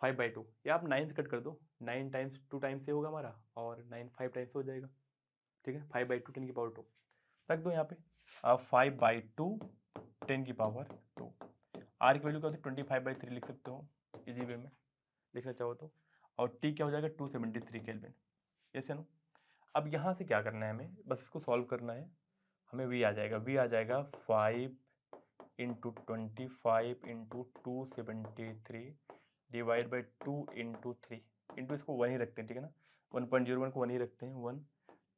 5/2, या आप 9 से कट कर दो, 9 टाइम्स 2 टाइम्स से होगा हमारा, और 9 5 टाइम्स हो जाएगा, ठीक है, 5/2 10 की पावर 2 रख दो यहाँ पे। 5/2 10 की पावर 2, आर की वैल्यू क्या होती है 25/3 लिख सकते हो इजी वे में लिखना चाहो तो, और टी क्या हो जाएगा 273 केल्विन, ऐसे ना। अब यहाँ से क्या करना है हमें, बस इसको सॉल्व करना है, हमें वी आ जाएगा, 5 into 25 into 273 divide by 2 into 3 into, इसको 1 ही रखते हैं, ठीक है ना, 1.01 को 1 ही रखते हैं, 1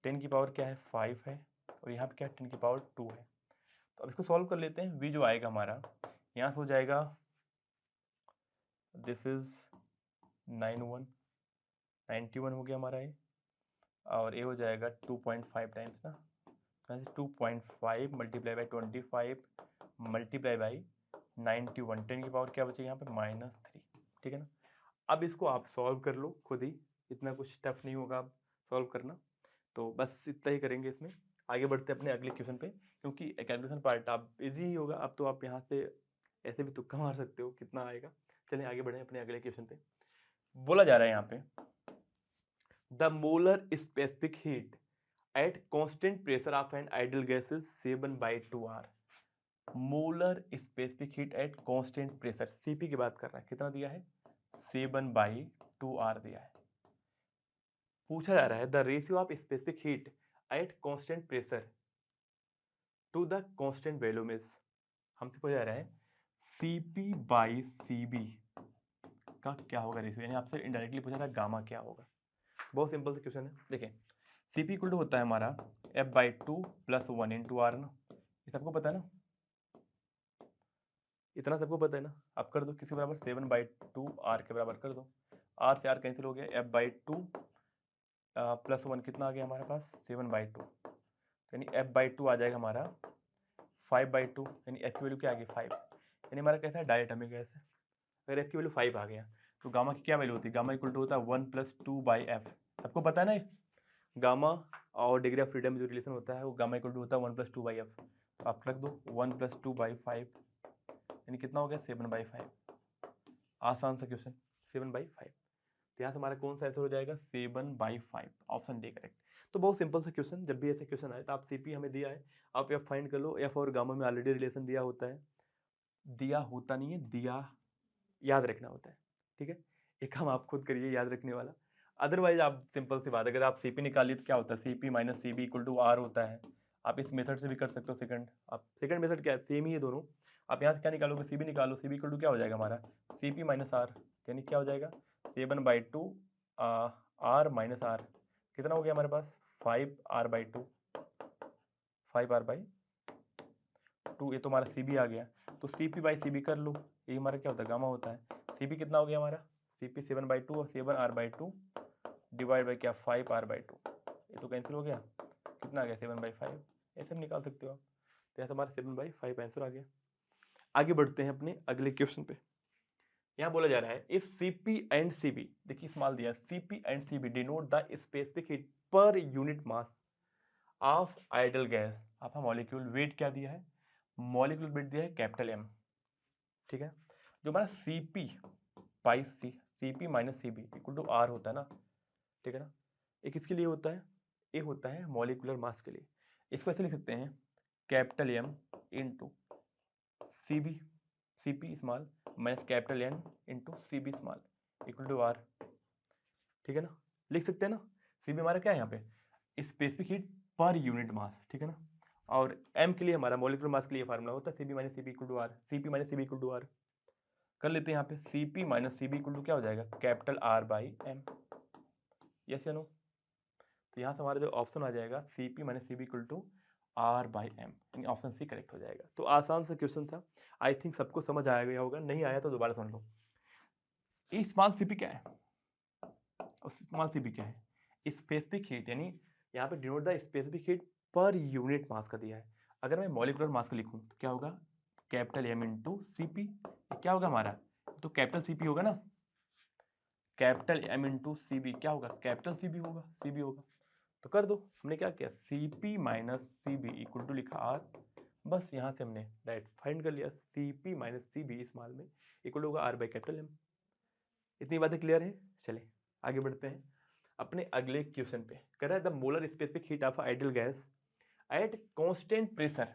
10 की पावर क्या है 5 है, और यहाँ पे क्या है 10 की पावर 2 है। तो अब इसको सॉल्व कर लेते हैं, वी जो आएगा हमारा यहाँ से हो जाएगा, दिस इज 91 हो गया हमारा ये, और ये हो जाएगा 2.5 टाइम्स ना, तो 2.5 मल्टीप्लाई बाई 25 मल्टीप्लाई बाई 91, 10 की पावर क्या बचेगी यहाँ पे -3, ठीक है ना। अब इसको आप सॉल्व कर लो खुद ही, इतना कुछ टफ नहीं होगा अब सॉल्व करना, तो बस इतना ही करेंगे इसमें। आगे बढ़ते हैं अपने अगले क्वेश्चन पे, क्योंकि कैलकुलेशन पार्ट आप इजी ही होगा, अब तो आप यहाँ से ऐसे भी तुक्का मार सकते हो कितना आएगा। चलिए आगे बढ़े अपने अगले क्वेश्चन पे। बोला जा रहा है यहाँ पे the molar specific heat at constant pressure of an ideal gas is 7/2 R। Molar specific heat at constant pressure, CP की बात कर रहा है, कितना दिया है 7/2 R दिया है। पूछा जा रहा है the ratio of specific heat at constant pressure to the constant value means, हमसे पूछा जा रहा है CP/CB का क्या होगा रेशियो, यानी आपसे इनडायरेक्टली पूछा था गामा क्या होगा। बहुत सिंपल सा क्वेश्चन है, देखिए CP इक्वल टू होता है हमारा F/2 + 1 इंटू R ना, ये सबको पता है ना, इतना सबको पता है ना, आप कर दो किसके बराबर 7/2 R के बराबर कर दो, R से R कैंसिल हो गया, F/2 + 1 कितना आ गया हमारे पास 7/2, यानी F/2 आ जाएगा हमारा 5/2, यानी F की वैल्यू क्या आ गई 5, यानी हमारा कैसा है डायरेक्ट हमें गैस है, अगर F की वैल्यू 5 आ गया तो गामा की क्या वैल्यू होती है, गामा इक्वल टू होता है 1 + 2/F, सबको पता है ना ये गामा और डिग्री ऑफ फ्रीडम में जो रिलेशन होता है वो गामा इक्वल टू होता है 1 + 2/F, तो आप रख दो 1 + 2/5, यानी कितना हो गया 7/5, आसान सा क्वेश्चन 7/5, तो यहाँ से हमारा कौन सा आंसर हो जाएगा 7/5, ऑप्शन डी करेक्ट। तो बहुत सिंपल सा क्वेश्चन, जब भी ऐसे क्वेश्चन आए तो आप सीपी हमें दिया है, आप एफ फाइंड कर लो, एफ और गामा में ऑलरेडी रिलेशन दिया होता है, दिया होता नहीं है, दिया याद रखना होता है, ठीक है, एक काम आप खुद करिए याद रखने वाला, अदरवाइज आप सिंपल सी बात, अगर आप सीपी निकालिए तो क्या होता है CP - CB = R होता है, आप इस मेथड से भी कर सकते हो, सेकंड आप सेकंड मेथड क्या है सेम ही है दोनों, आप यहाँ से क्या निकालोगे CB निकालो, CB = क्या हो जाएगा हमारा CP - R, यानी क्या हो जाएगा 7/2 R - R, कितना हो गया हमारे पास 5R/2, 5R/2, ये तो हमारा CB आ गया, तो CP/CB कर लो, ये हमारा क्या होता है गामा होता है, CP कितना हो गया हमारा CP 7/2 और 7R/2 डिवाइड बाई क्या 5R/2, ये तो कैंसिल हो गया, कितना आ गया 7/5, ऐसे भी निकाल सकते हो आप, तो यहाँ से हमारा 7/5 आंसर आ गया। आगे बढ़ते हैं अपने अगले क्वेश्चन पे, यहाँ बोला जा रहा है इफ CP एंड CB, देखिए स्मॉल दिया CP and CB denote the specific heat per unit mass of ideal gas of a molecule, weight क्या दिया है मॉलिक्यूल वेट दिया है कैपिटल M, ठीक है, जो हमारा CP - CB = R होता है ना, ठीक है ना, ये किसके लिए होता है, ये होता है मॉलिक्यूलर मास के लिए, इसको ऐसे लिख सकते हैं capital M into CB, CP small minus capital N into CB small equal to R, ठीक है ना, लिख सकते हैं ना। Cp हमारा क्या है यहाँ पे, स्पेसिफिक हीट पर यूनिट मास, ठीक है ना। और m के लिए हमारा मोलिकुलर मास के लिए फार्मूला होता है Cp minus Cp equal to R, Cp minus Cp equal to R कर लेते हैं यहाँ पे। Cp minus Cp equal to क्या हो जाएगा, capital R by m, yes या नो। तो यहाँ से हमारा जो ऑप्शन आ जाएगा Cp minus Cp equal to R by m, यानी ऑप्शन सी करेक्ट हो जाएगा। तो आसान सा क्वेश्चन था, आई थिंक सबको समझ आ गया होगा, नहीं आया तो दोबारा सुन लो। स्मॉल Cp क्या है और स्मॉल Cp क्या है, स्पेसिफिक हीट, यानी यहाँ पे denote the specific heat per unit मास का दिया है। अगर मैं मॉलिकुलर मास का लिखूँ तो क्या होगा, कैपिटल M इंटू Cp, क्या होगा हमारा, तो कैपिटल Cp होगा ना, कैपिटल M इंटू Cp क्या होगा, कैपिटल Cp होगा, Cb होगा। तो कर दो, हमने क्या किया, Cp minus Cb equal to लिखा R, बस यहाँ से हमने डायरेक्ट फाइंड कर लिया Cp माइनस Cb स्मॉल में इक्वल होगा R बाई कैपिटल M। इतनी बातें क्लियर है। चले आगे बढ़ते हैं अपने अगले क्वेश्चन पे। कह रहा है the molar specific heat of ideal gas at constant pressure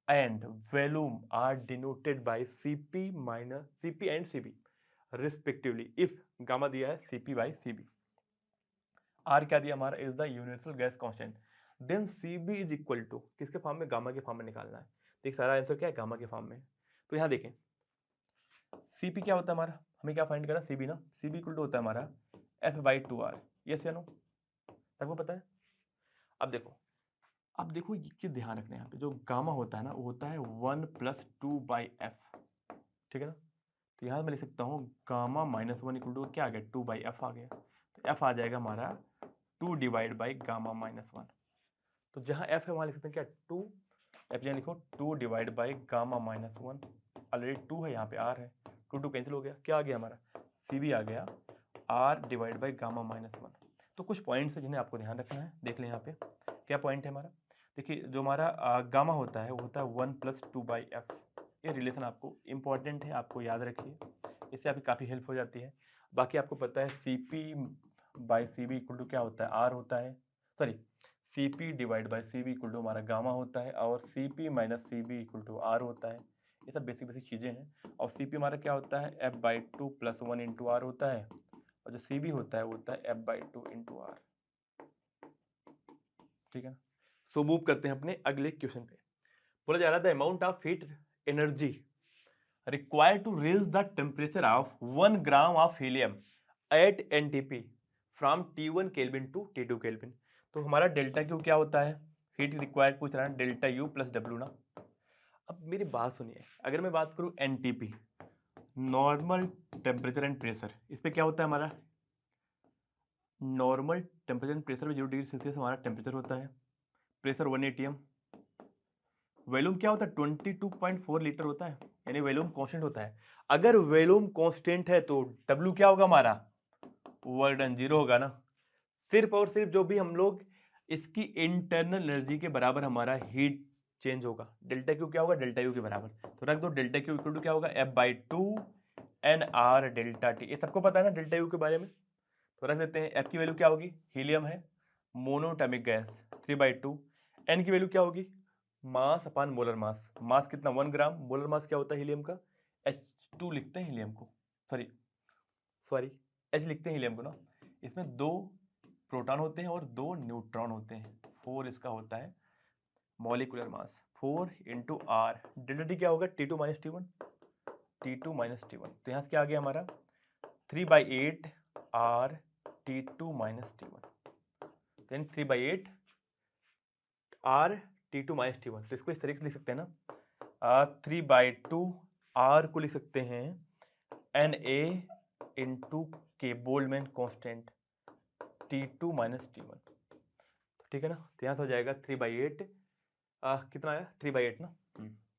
and volume are denoted by Cp minus Cp and Cb respectively if gamma दिया है Cp बाई Cb, R क्या दिया हमारा is the universal gas constant, then Cb is equal to किसके form में, gamma के form में निकालना है। देख सारा आंसर क्या है, गामा के फॉर्म में। तो यहाँ देखें Cp क्या होता है हमारा, हमें क्या फाइंड करना, Cb ना, Cb इक्वल टू होता है हमारा F/2R, यस या नो, सबको पता है। अब देखो ये चीज ध्यान रखना है, यहाँ पे जो गामा होता है ना वो होता है 1 + 2/f, ठीक है ना। तो यहाँ मैं लिख सकता हूँ गामा माइनस 1 इक्वल टू क्या आ गया, 2/f आ गया। तो f आ जाएगा हमारा 2 डिवाइड बाई गामा माइनस 1। तो जहाँ f है वहाँ लिख सकते हैं क्या 2, f यहाँ लिखो 2 divide by gamma minus 1, already 2 है यहाँ पे r है, 2 कैंसिल हो गया, क्या आ गया हमारा Cb आ गया r divide by gamma minus 1। तो कुछ पॉइंट्स है जिन्हें आपको ध्यान रखना है, देख लें यहाँ पे क्या पॉइंट है हमारा। देखिए जो हमारा गामा होता है वो होता है 1 + 2/f, ये रिलेशन आपको इम्पॉर्टेंट है, आपको याद रखिए, इससे आपकी काफ़ी हेल्प हो जाती है। बाकी आपको पता है Cp by Cb equal to क्या होता है, R होता है, sorry Cp divide by Cb equal to हमारा गामा होता है, और Cp minus Cb equal to R होता है। ये सब बेसिक चीज़ें हैं। और Cp हमारा क्या होता है F/2 + 1 इंटू R होता है, और जो Cb होता है वो होता है F/2 इंटू R, ठीक है ना। सो मूव करते हैं अपने अगले क्वेश्चन पे। बोला जा रहा है the amount of heat energy required to raise the temperature of 1 gram of helium at NTP from T1 kelvin to T2 kelvin. तो हमारा डेल्टा क्यू क्या होता है, हीट रिक्वायर्ड पूछ रहा है, डेल्टा यू प्लस डब्ल्यू ना। अब मेरी बात सुनिए, अगर मैं बात करूं NTP normal temperature and pressure, इस पर क्या होता है हमारा, नॉर्मल टेम्परेचर एंड प्रेशर में 0 डिग्री सेल्सियस हमारा टेम्परेचर होता है, प्रेशर 1 atm, वॉल्यूम क्या होता है 22.4 लीटर होता है, यानी वॉल्यूम कांस्टेंट होता है। अगर वॉल्यूम कांस्टेंट है तो W क्या होगा हमारा, वर्क डन 0 होगा ना। सिर्फ और सिर्फ जो भी हम लोग इसकी इंटरनल एनर्जी के बराबर हमारा हीट चेंज होगा, डेल्टा क्यू क्या होगा, डेल्टा यू के बराबर। तो रख दो डेल्टा क्यू इक्वल टू क्या होगा F/2 NR डेल्टा T, ये सबको पता है ना डेल्टा यू के बारे में। तो रख देते हैं, F की वैल्यू क्या होगी, हीलियम है मोनोटॉमिक गैस 3/2, N की वैल्यू क्या होगी, मास अपान मोलर मास, मास कितना 1 ग्राम, मोलर मास क्या होता है हीलियम का, H2 लिखते हैं हीलियम को, सॉरी H लिखते हैं हीलियम को ना। इसमें 2 प्रोटॉन होते हैं और 2 न्यूट्रॉन होते हैं, 4 इसका होता है molecular mass, 4 into R, delta T क्या होगा T2 minus T1, T2 minus T1। तो यहाँ से क्या आ गया हमारा 3/8 R T2 minus T1, then 3/8 R T2 minus T1। तो इसको इस तरीके से लिख सकते हैं ना, 3/2 R को लिख सकते हैं Na इंटू के Boltzmann constant T2 minus T1, ठीक है ना। तो यहाँ से हो जाएगा 3/8 कितना आया 3/8 ना,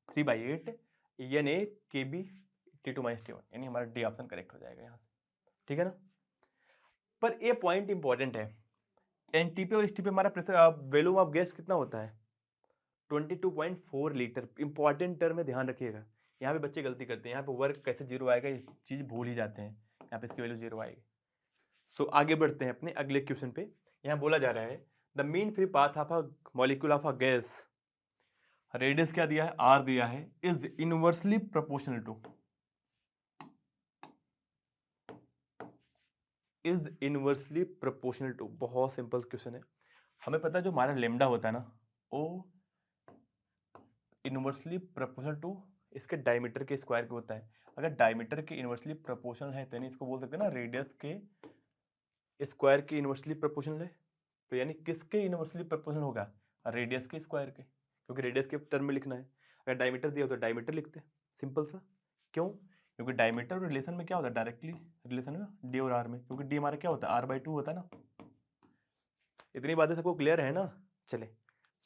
3/8 Na KB T2 minus T1, यानी हमारा डी ऑप्शन करेक्ट हो जाएगा यहाँ से, ठीक है ना। पर ये पॉइंट इंपॉर्टेंट है, NTP और STP हमारा प्रेशर वॉल्यूम ऑफ गैस कितना होता है 22.4 लीटर। इंपॉर्टेंट टर्म में ध्यान रखिएगा, यहाँ पे बच्चे गलती करते हैं, यहाँ पे वर्क कैसे 0 आएगा ये चीज़ भूल ही जाते हैं, यहाँ पे इसकी वैल्यू 0 आएगी। सो आगे बढ़ते हैं अपने अगले क्वेश्चन पे। यहाँ बोला जा रहा है the mean free path of a molecule of a gas, radius क्या दिया है R दिया है, is inversely proportional to, is inversely proportional to, बहुत सिंपल क्वेश्चन है। हमें पता है जो हमारा लेमडा होता है ना वो इनवर्सली प्रोपोर्शनल टू इसके डायमीटर के स्क्वायर के होता है। अगर डायमीटर के इनवर्सली प्रोपोर्शनल है तो यानी इसको बोल सकते हैं ना रेडियस के स्क्वायर के इनवर्सली प्रोपोर्शनल है। तो यानी किसके इनवर्सली प्रोपोर्शनल होगा, रेडियस के स्क्वायर के, क्योंकि रेडियस के टर्म में लिखना है। अगर डायमीटर दिया हो तो डायमीटर लिखते हैं, सिंपल सा। क्यों, क्योंकि डायमीटर और रिलेशन में क्या होता है, डायरेक्टली रिलेशन में डी और आर में, क्योंकि डी हमारा क्या होता है r/2 होता है ना। इतनी बातें सबको क्लियर है ना। चले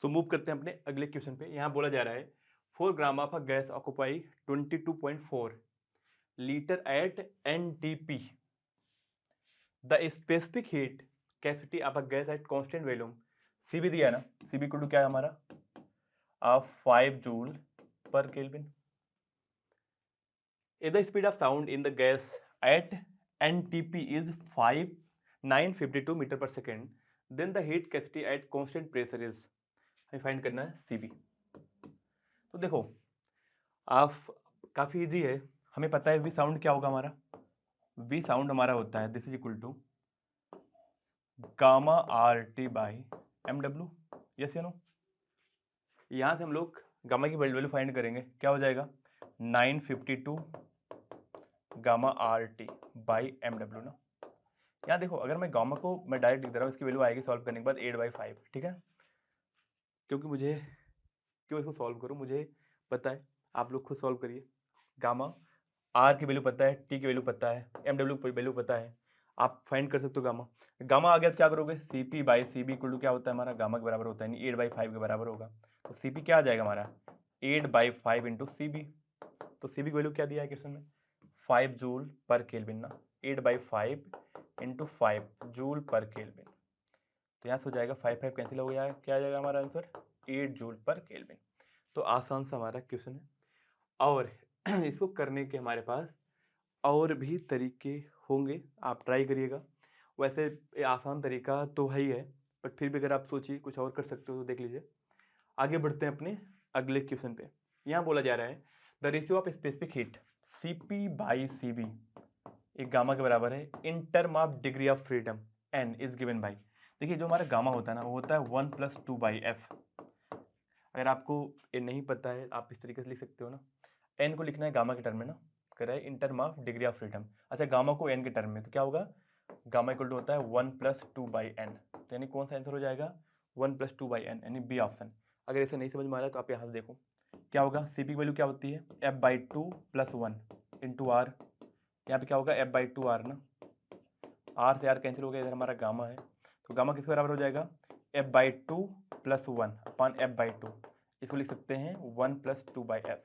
सो मूव करते हैं अपने अगले क्वेश्चन पे। यहाँ बोला जा रहा है 4 gram of a gas occupy 22.4 litre at NTP, the specific heat capacity of a gas at constant volume. CB दिया ना, सीबी को क्या है हमारा 5 जूल पर kelvin. If the speed of sound in the gas at NTP is 952 metre per second, then the heat capacity at constant pressure is, हमें find करना है CB। तो देखो आप काफ़ी इजी है, हमें पता है V साउंड क्या होगा हमारा, V साउंड हमारा होता है this is equal to gamma RT by MW। Yes या नो। यहाँ से हम लोग गामा की वैल्यू फाइंड करेंगे, क्या हो जाएगा 952 गामा RT बाई MW ना। यहाँ देखो अगर मैं गामा को मैं डायरेक्ट लिख दे रहा हूँ, इसकी वैल्यू आएगी सॉल्व करने के बाद 8/5, ठीक है। क्योंकि मुझे क्यों इसको सॉल्व करूँ, मुझे पता है, आप लोग खुद सॉल्व करिए। गामा R की वैल्यू पता है, T की वैल्यू पता है, MW की वैल्यू पता है, आप फाइंड कर सकते हो गामा। गामा आ गया तो क्या करोगे, CP/CB इक्वल टू क्या होता है हमारा, गामा के बराबर होता है, यानी 8/5 के बराबर होगा। तो CP क्या आ जाएगा हमारा 8/5 इंटू CB। तो CB की वैल्यू क्या दिया है क्वेश्चन में 5 जूल पर केल्विन ना, 8/5 इंटू 5 जूल पर केल्विन। तो यहाँ से हो जाएगा 5 कैंसिल हो गया, क्या आ जाएगा हमारा आंसर 8 जूल पर केल्विन। तो आसान सा हमारा क्वेश्चन है। और इसको करने के हमारे पास और भी तरीके होंगे, आप ट्राई करिएगा। वैसे आसान तरीका तो है ही है, बट फिर भी अगर आप सोचिए कुछ और कर सकते हो तो देख लीजिए। आगे बढ़ते हैं अपने अगले क्वेश्चन पे। यहाँ बोला जा रहा है the ratio of specific heat CP/CB एक गामा के बराबर है in term of degree of freedom n is given by. देखिए जो हमारा गामा होता है ना वो होता है 1+2/f। अगर आपको ये नहीं पता है आप इस तरीके से लिख सकते हो ना, n को लिखना है गामा के टर्म में ना, कर रहा है in term of degree of freedom. अच्छा गामा को n के टर्म में, तो क्या होगा गामा इक्वल टू होता है 1+2/n। तो यानी कौन सा आंसर हो जाएगा 1+2/n, यानी बी ऑप्शन। अगर ऐसे नहीं समझ में आ रहा है तो आप यहाँ से देखो क्या होगा, CP की वैल्यू क्या होती है f/2 + 1 इंटू R। यहाँ पे क्या होगा f/2R ना, R से R कैंसिल हो गया, इधर हमारा गामा है, तो गामा किसके बराबर हो जाएगा f/2 + 1 अपान f/2। इसको लिख सकते हैं 1+2/f।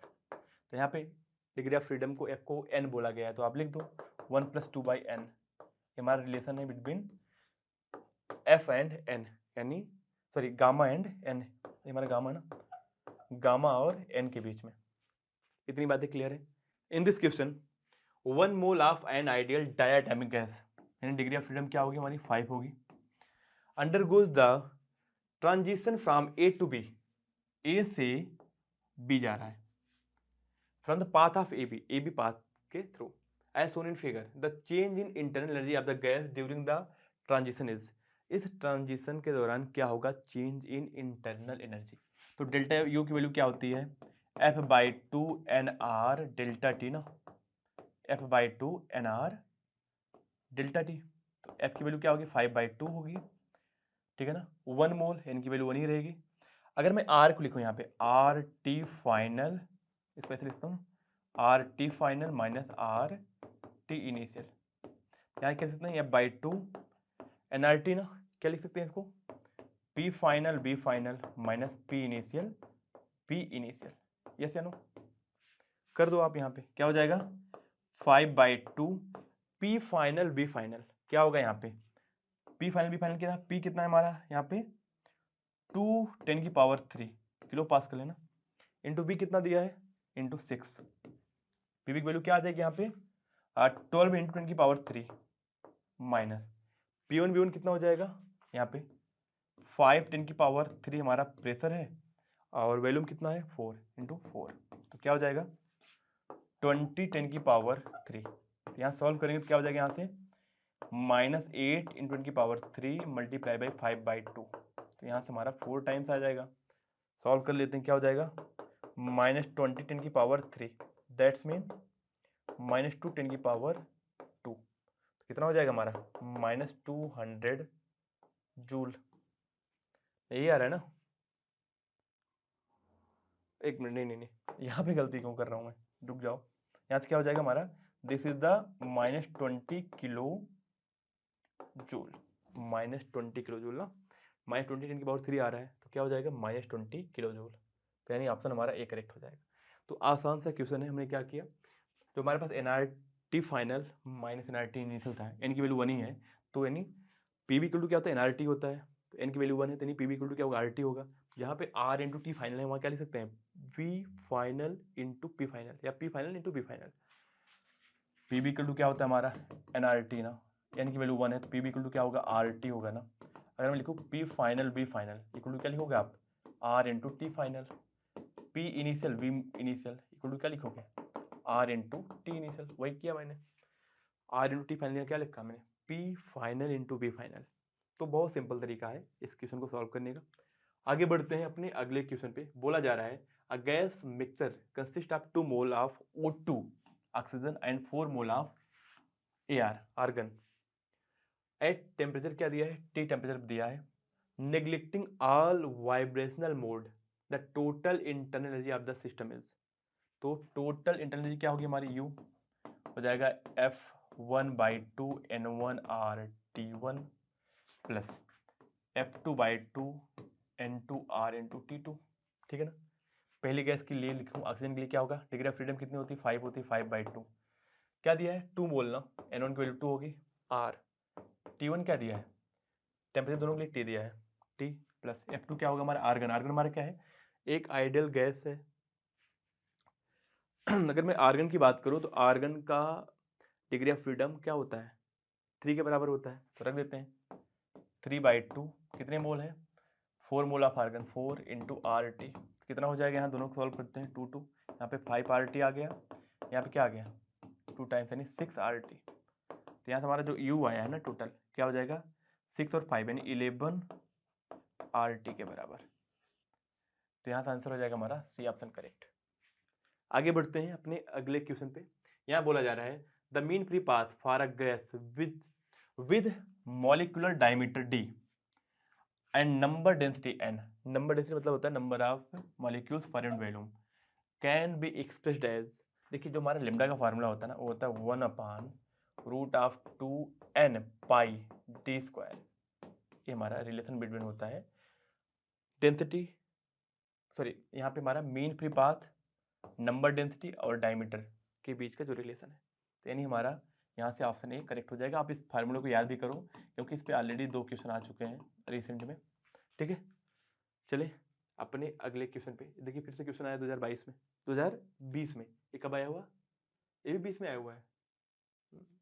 तो यहाँ पे डिग्री ऑफ फ्रीडम को f को n बोला गया है, तो आप लिख दो 1+2/n। हमारा रिलेशन है बिटवीन f एंड n, यानी सॉरी गामा एंड n, हमारा गामा है ना, गामा और n के बीच में। इतनी बातें क्लियर है। In this question 1 mole of an ideal diatomic gas, यानी डिग्री ऑफ फ्रीडम क्या होगी हमारी 5 होगी, undergoes the transition from A to B, A से B जा रहा है, from the path of AB path के through, as shown in figure the change in internal energy of the gas during the transition is. इस transition के दौरान क्या होगा चेंज इन इंटरनल एनर्जी। तो डेल्टा यू की वैल्यू क्या होती है f/2 nr डेल्टा टी ना, f/2 nr डेल्टा टी। तो f की वैल्यू क्या होगी 5/2 होगी, ठीक है ना। 1 मोल यानी की वैल्यू 1 ही रहेगी। अगर मैं r को लिखूँ यहाँ पे RT फाइनल, इसको ऐसे लिखता हूँ RT final minus RT initial, यहाँ क्या लिख सकते हैं f/2 nRT ना, क्या लिख सकते हैं इसको P final B final minus P initial P initial. Yes या नो, कर दो आप यहाँ पे, क्या हो जाएगा 5/2 P फाइनल B फाइनल, क्या होगा यहाँ पे P फाइनल B फाइनल कितना, P कितना है हमारा यहाँ पे 2×10⁻³ किलो पास्कल है ना, इंटू B कितना दिया है इंटू 6। पी की वैल्यू क्या आ जाएगी यहाँ पे 12 × 10⁻³ माइनस P1 B1 कितना हो जाएगा यहाँ पे 5×10⁻³ हमारा प्रेशर है और वॉल्यूम कितना है 4 × 4, तो क्या हो जाएगा 20×10⁻³। यहाँ सॉल्व करेंगे तो क्या हो जाएगा यहाँ से -8 × 10³ मल्टीप्लाई बाई 5/2, तो यहाँ से हमारा 4 टाइम्स आ जाएगा। सॉल्व कर लेते हैं, क्या हो जाएगा, -20 × 10³ दैट्स मीन -2 × 10⁻², तो कितना हो जाएगा हमारा -200 जूल। यही आ रहा है ना, एक मिनट, नहीं, यहाँ पे गलती क्यों कर रहा हूँ मैं, रुक जाओ। यहाँ से क्या हो जाएगा हमारा, this is the -20 kilo joule, -20 kilo joule ना, -20 × 10³ आ रहा है, तो क्या हो जाएगा -20 किलो जूल। तो यानी ऑप्शन हमारा ए करेक्ट हो जाएगा। तो आसान सा क्वेश्चन है, हमने क्या किया, जो हमारे पास NRT final minus NRT initial था, एन की वैल्यू 1 ही है, तो यानी पीवी इक्वल टू क्या होता है, एनआरटी होता है, तो एन की वैल्यू 1 है, तो यानी पीवी इक्वल टू क्या होगा, आरटी होगा। जहाँ पे आर इंटू टी फाइनल है, वहाँ क्या लिख सकते हैं, V final into P final, या P final into B final. PV equal to क्या होता है हमारा, एनआरटी ना, एन की वैल्यू 1 है, तो पीवी इक्वल टू क्या होगा, आरटी होगा ना। अगर मैं लिखूँ P final V final equal to क्या लिखोगे आप, R into T final, P initial V initial equal to क्या लिखोगे, आर इंटू टी इनिशियल, वही किया मैंने। आर इंटू टी फाइनल क्या लिखा मैंने, P final into B final. तो बहुत सिंपल तरीका है इस क्वेश्चन को सॉल्व करने का। आगे बढ़ते हैं अपने अगले क्वेश्चन पे। बोला जा रहा है a gas mixture consist of 2 mole of O2 oxygen and 4 mole of AR argon at temperature क्या दिया है, टी टेम्परेचर दिया है, neglecting all vibrational mode the total internal energy of the system is. तो टोटल इंटरनल एनर्जी क्या होगी हमारी, you हो जाएगा F1/2 N1R/T1 plus F2/2 N2R × T2, ठीक है ना। पहली गैस के लिए लिखूँ, ऑक्सीजन के लिए क्या होगा, डिग्री ऑफ फ्रीडम कितनी होती है, 5 होती है, 5/2 क्या दिया है, 2 मोल ना, N1 की वैल्यू 2 होगी, R T1 क्या दिया है, टेम्परेचर दोनों के लिए T दिया है, T प्लस F2 क्या होगा हमारा, आर्गन। आर्गन हमारा क्या है, एक आइडियल गैस है। अगर मैं आर्गन की बात करूँ तो आर्गन का डिग्री ऑफ फ्रीडम क्या होता है, 3 के बराबर होता है, तो रख देते हैं 3/2 कितने मोल है, 4 मोल ऑफ आर्गन, 4 × RT कितना हो जाएगा, यहाँ दोनों को सॉल्व करते हैं, 2 यहाँ पे 5RT आ गया, यहाँ पे क्या आ गया 2 टाइम्स यानी 6RT। तो यहाँ से हमारा जो U आया है ना टोटल क्या हो जाएगा, 6 और 5 यानी 11RT के बराबर। तो यहाँ से आंसर हो जाएगा हमारा सी ऑप्शन करेक्ट। आगे बढ़ते हैं अपने अगले क्वेश्चन पे। यहाँ बोला जा रहा है the mean free path for a gas with molecular diameter D and number density n, number density मतलब होता है number of molecules per unit volume, can be expressed as, देखिए जो हमारा लिम्डा का फार्मूला होता है ना, वो होता है 1/√2n पाई d²। ये हमारा रिलेशन बिटवीन होता है डेंसिटी, सॉरी यहाँ पे हमारा mean free path, number density और डायमीटर के बीच का जो रिलेशन है। तो यानी हमारा यहाँ से ऑप्शन ए करेक्ट हो जाएगा। आप इस फार्मूले को याद भी करो क्योंकि इस पे ऑलरेडी 2 क्वेश्चन आ चुके हैं रिसेंट में, ठीक है। चलिए अपने अगले क्वेश्चन पे। देखिए फिर से क्वेश्चन आया 2022 में, 2020 में, ये कब आया हुआ, ये भी 20 में आया हुआ है,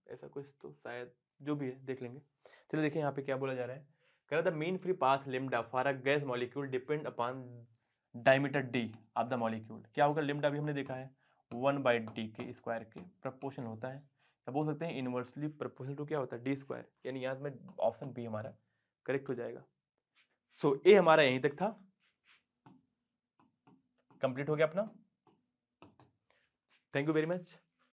ऐसा कुछ तो शायद, जो भी है देख लेंगे। चलिए देखिए यहाँ पे क्या बोला जा रहा है, कह रहा था mean free path lambda for a gas molecule depend upon diameter D of the molecule. क्या होगा, लिम्डा भी हमने देखा है 1/d के स्क्वायर के प्रोपोर्शनल होता है, या बोल सकते हैं इनवर्सली प्रोपोर्शनल टू क्या होता है D², यानी यहाँ में ऑप्शन बी हमारा करेक्ट हो जाएगा। सो ए हमारा यहीं तक था, कंप्लीट हो गया अपना। Thank you very much.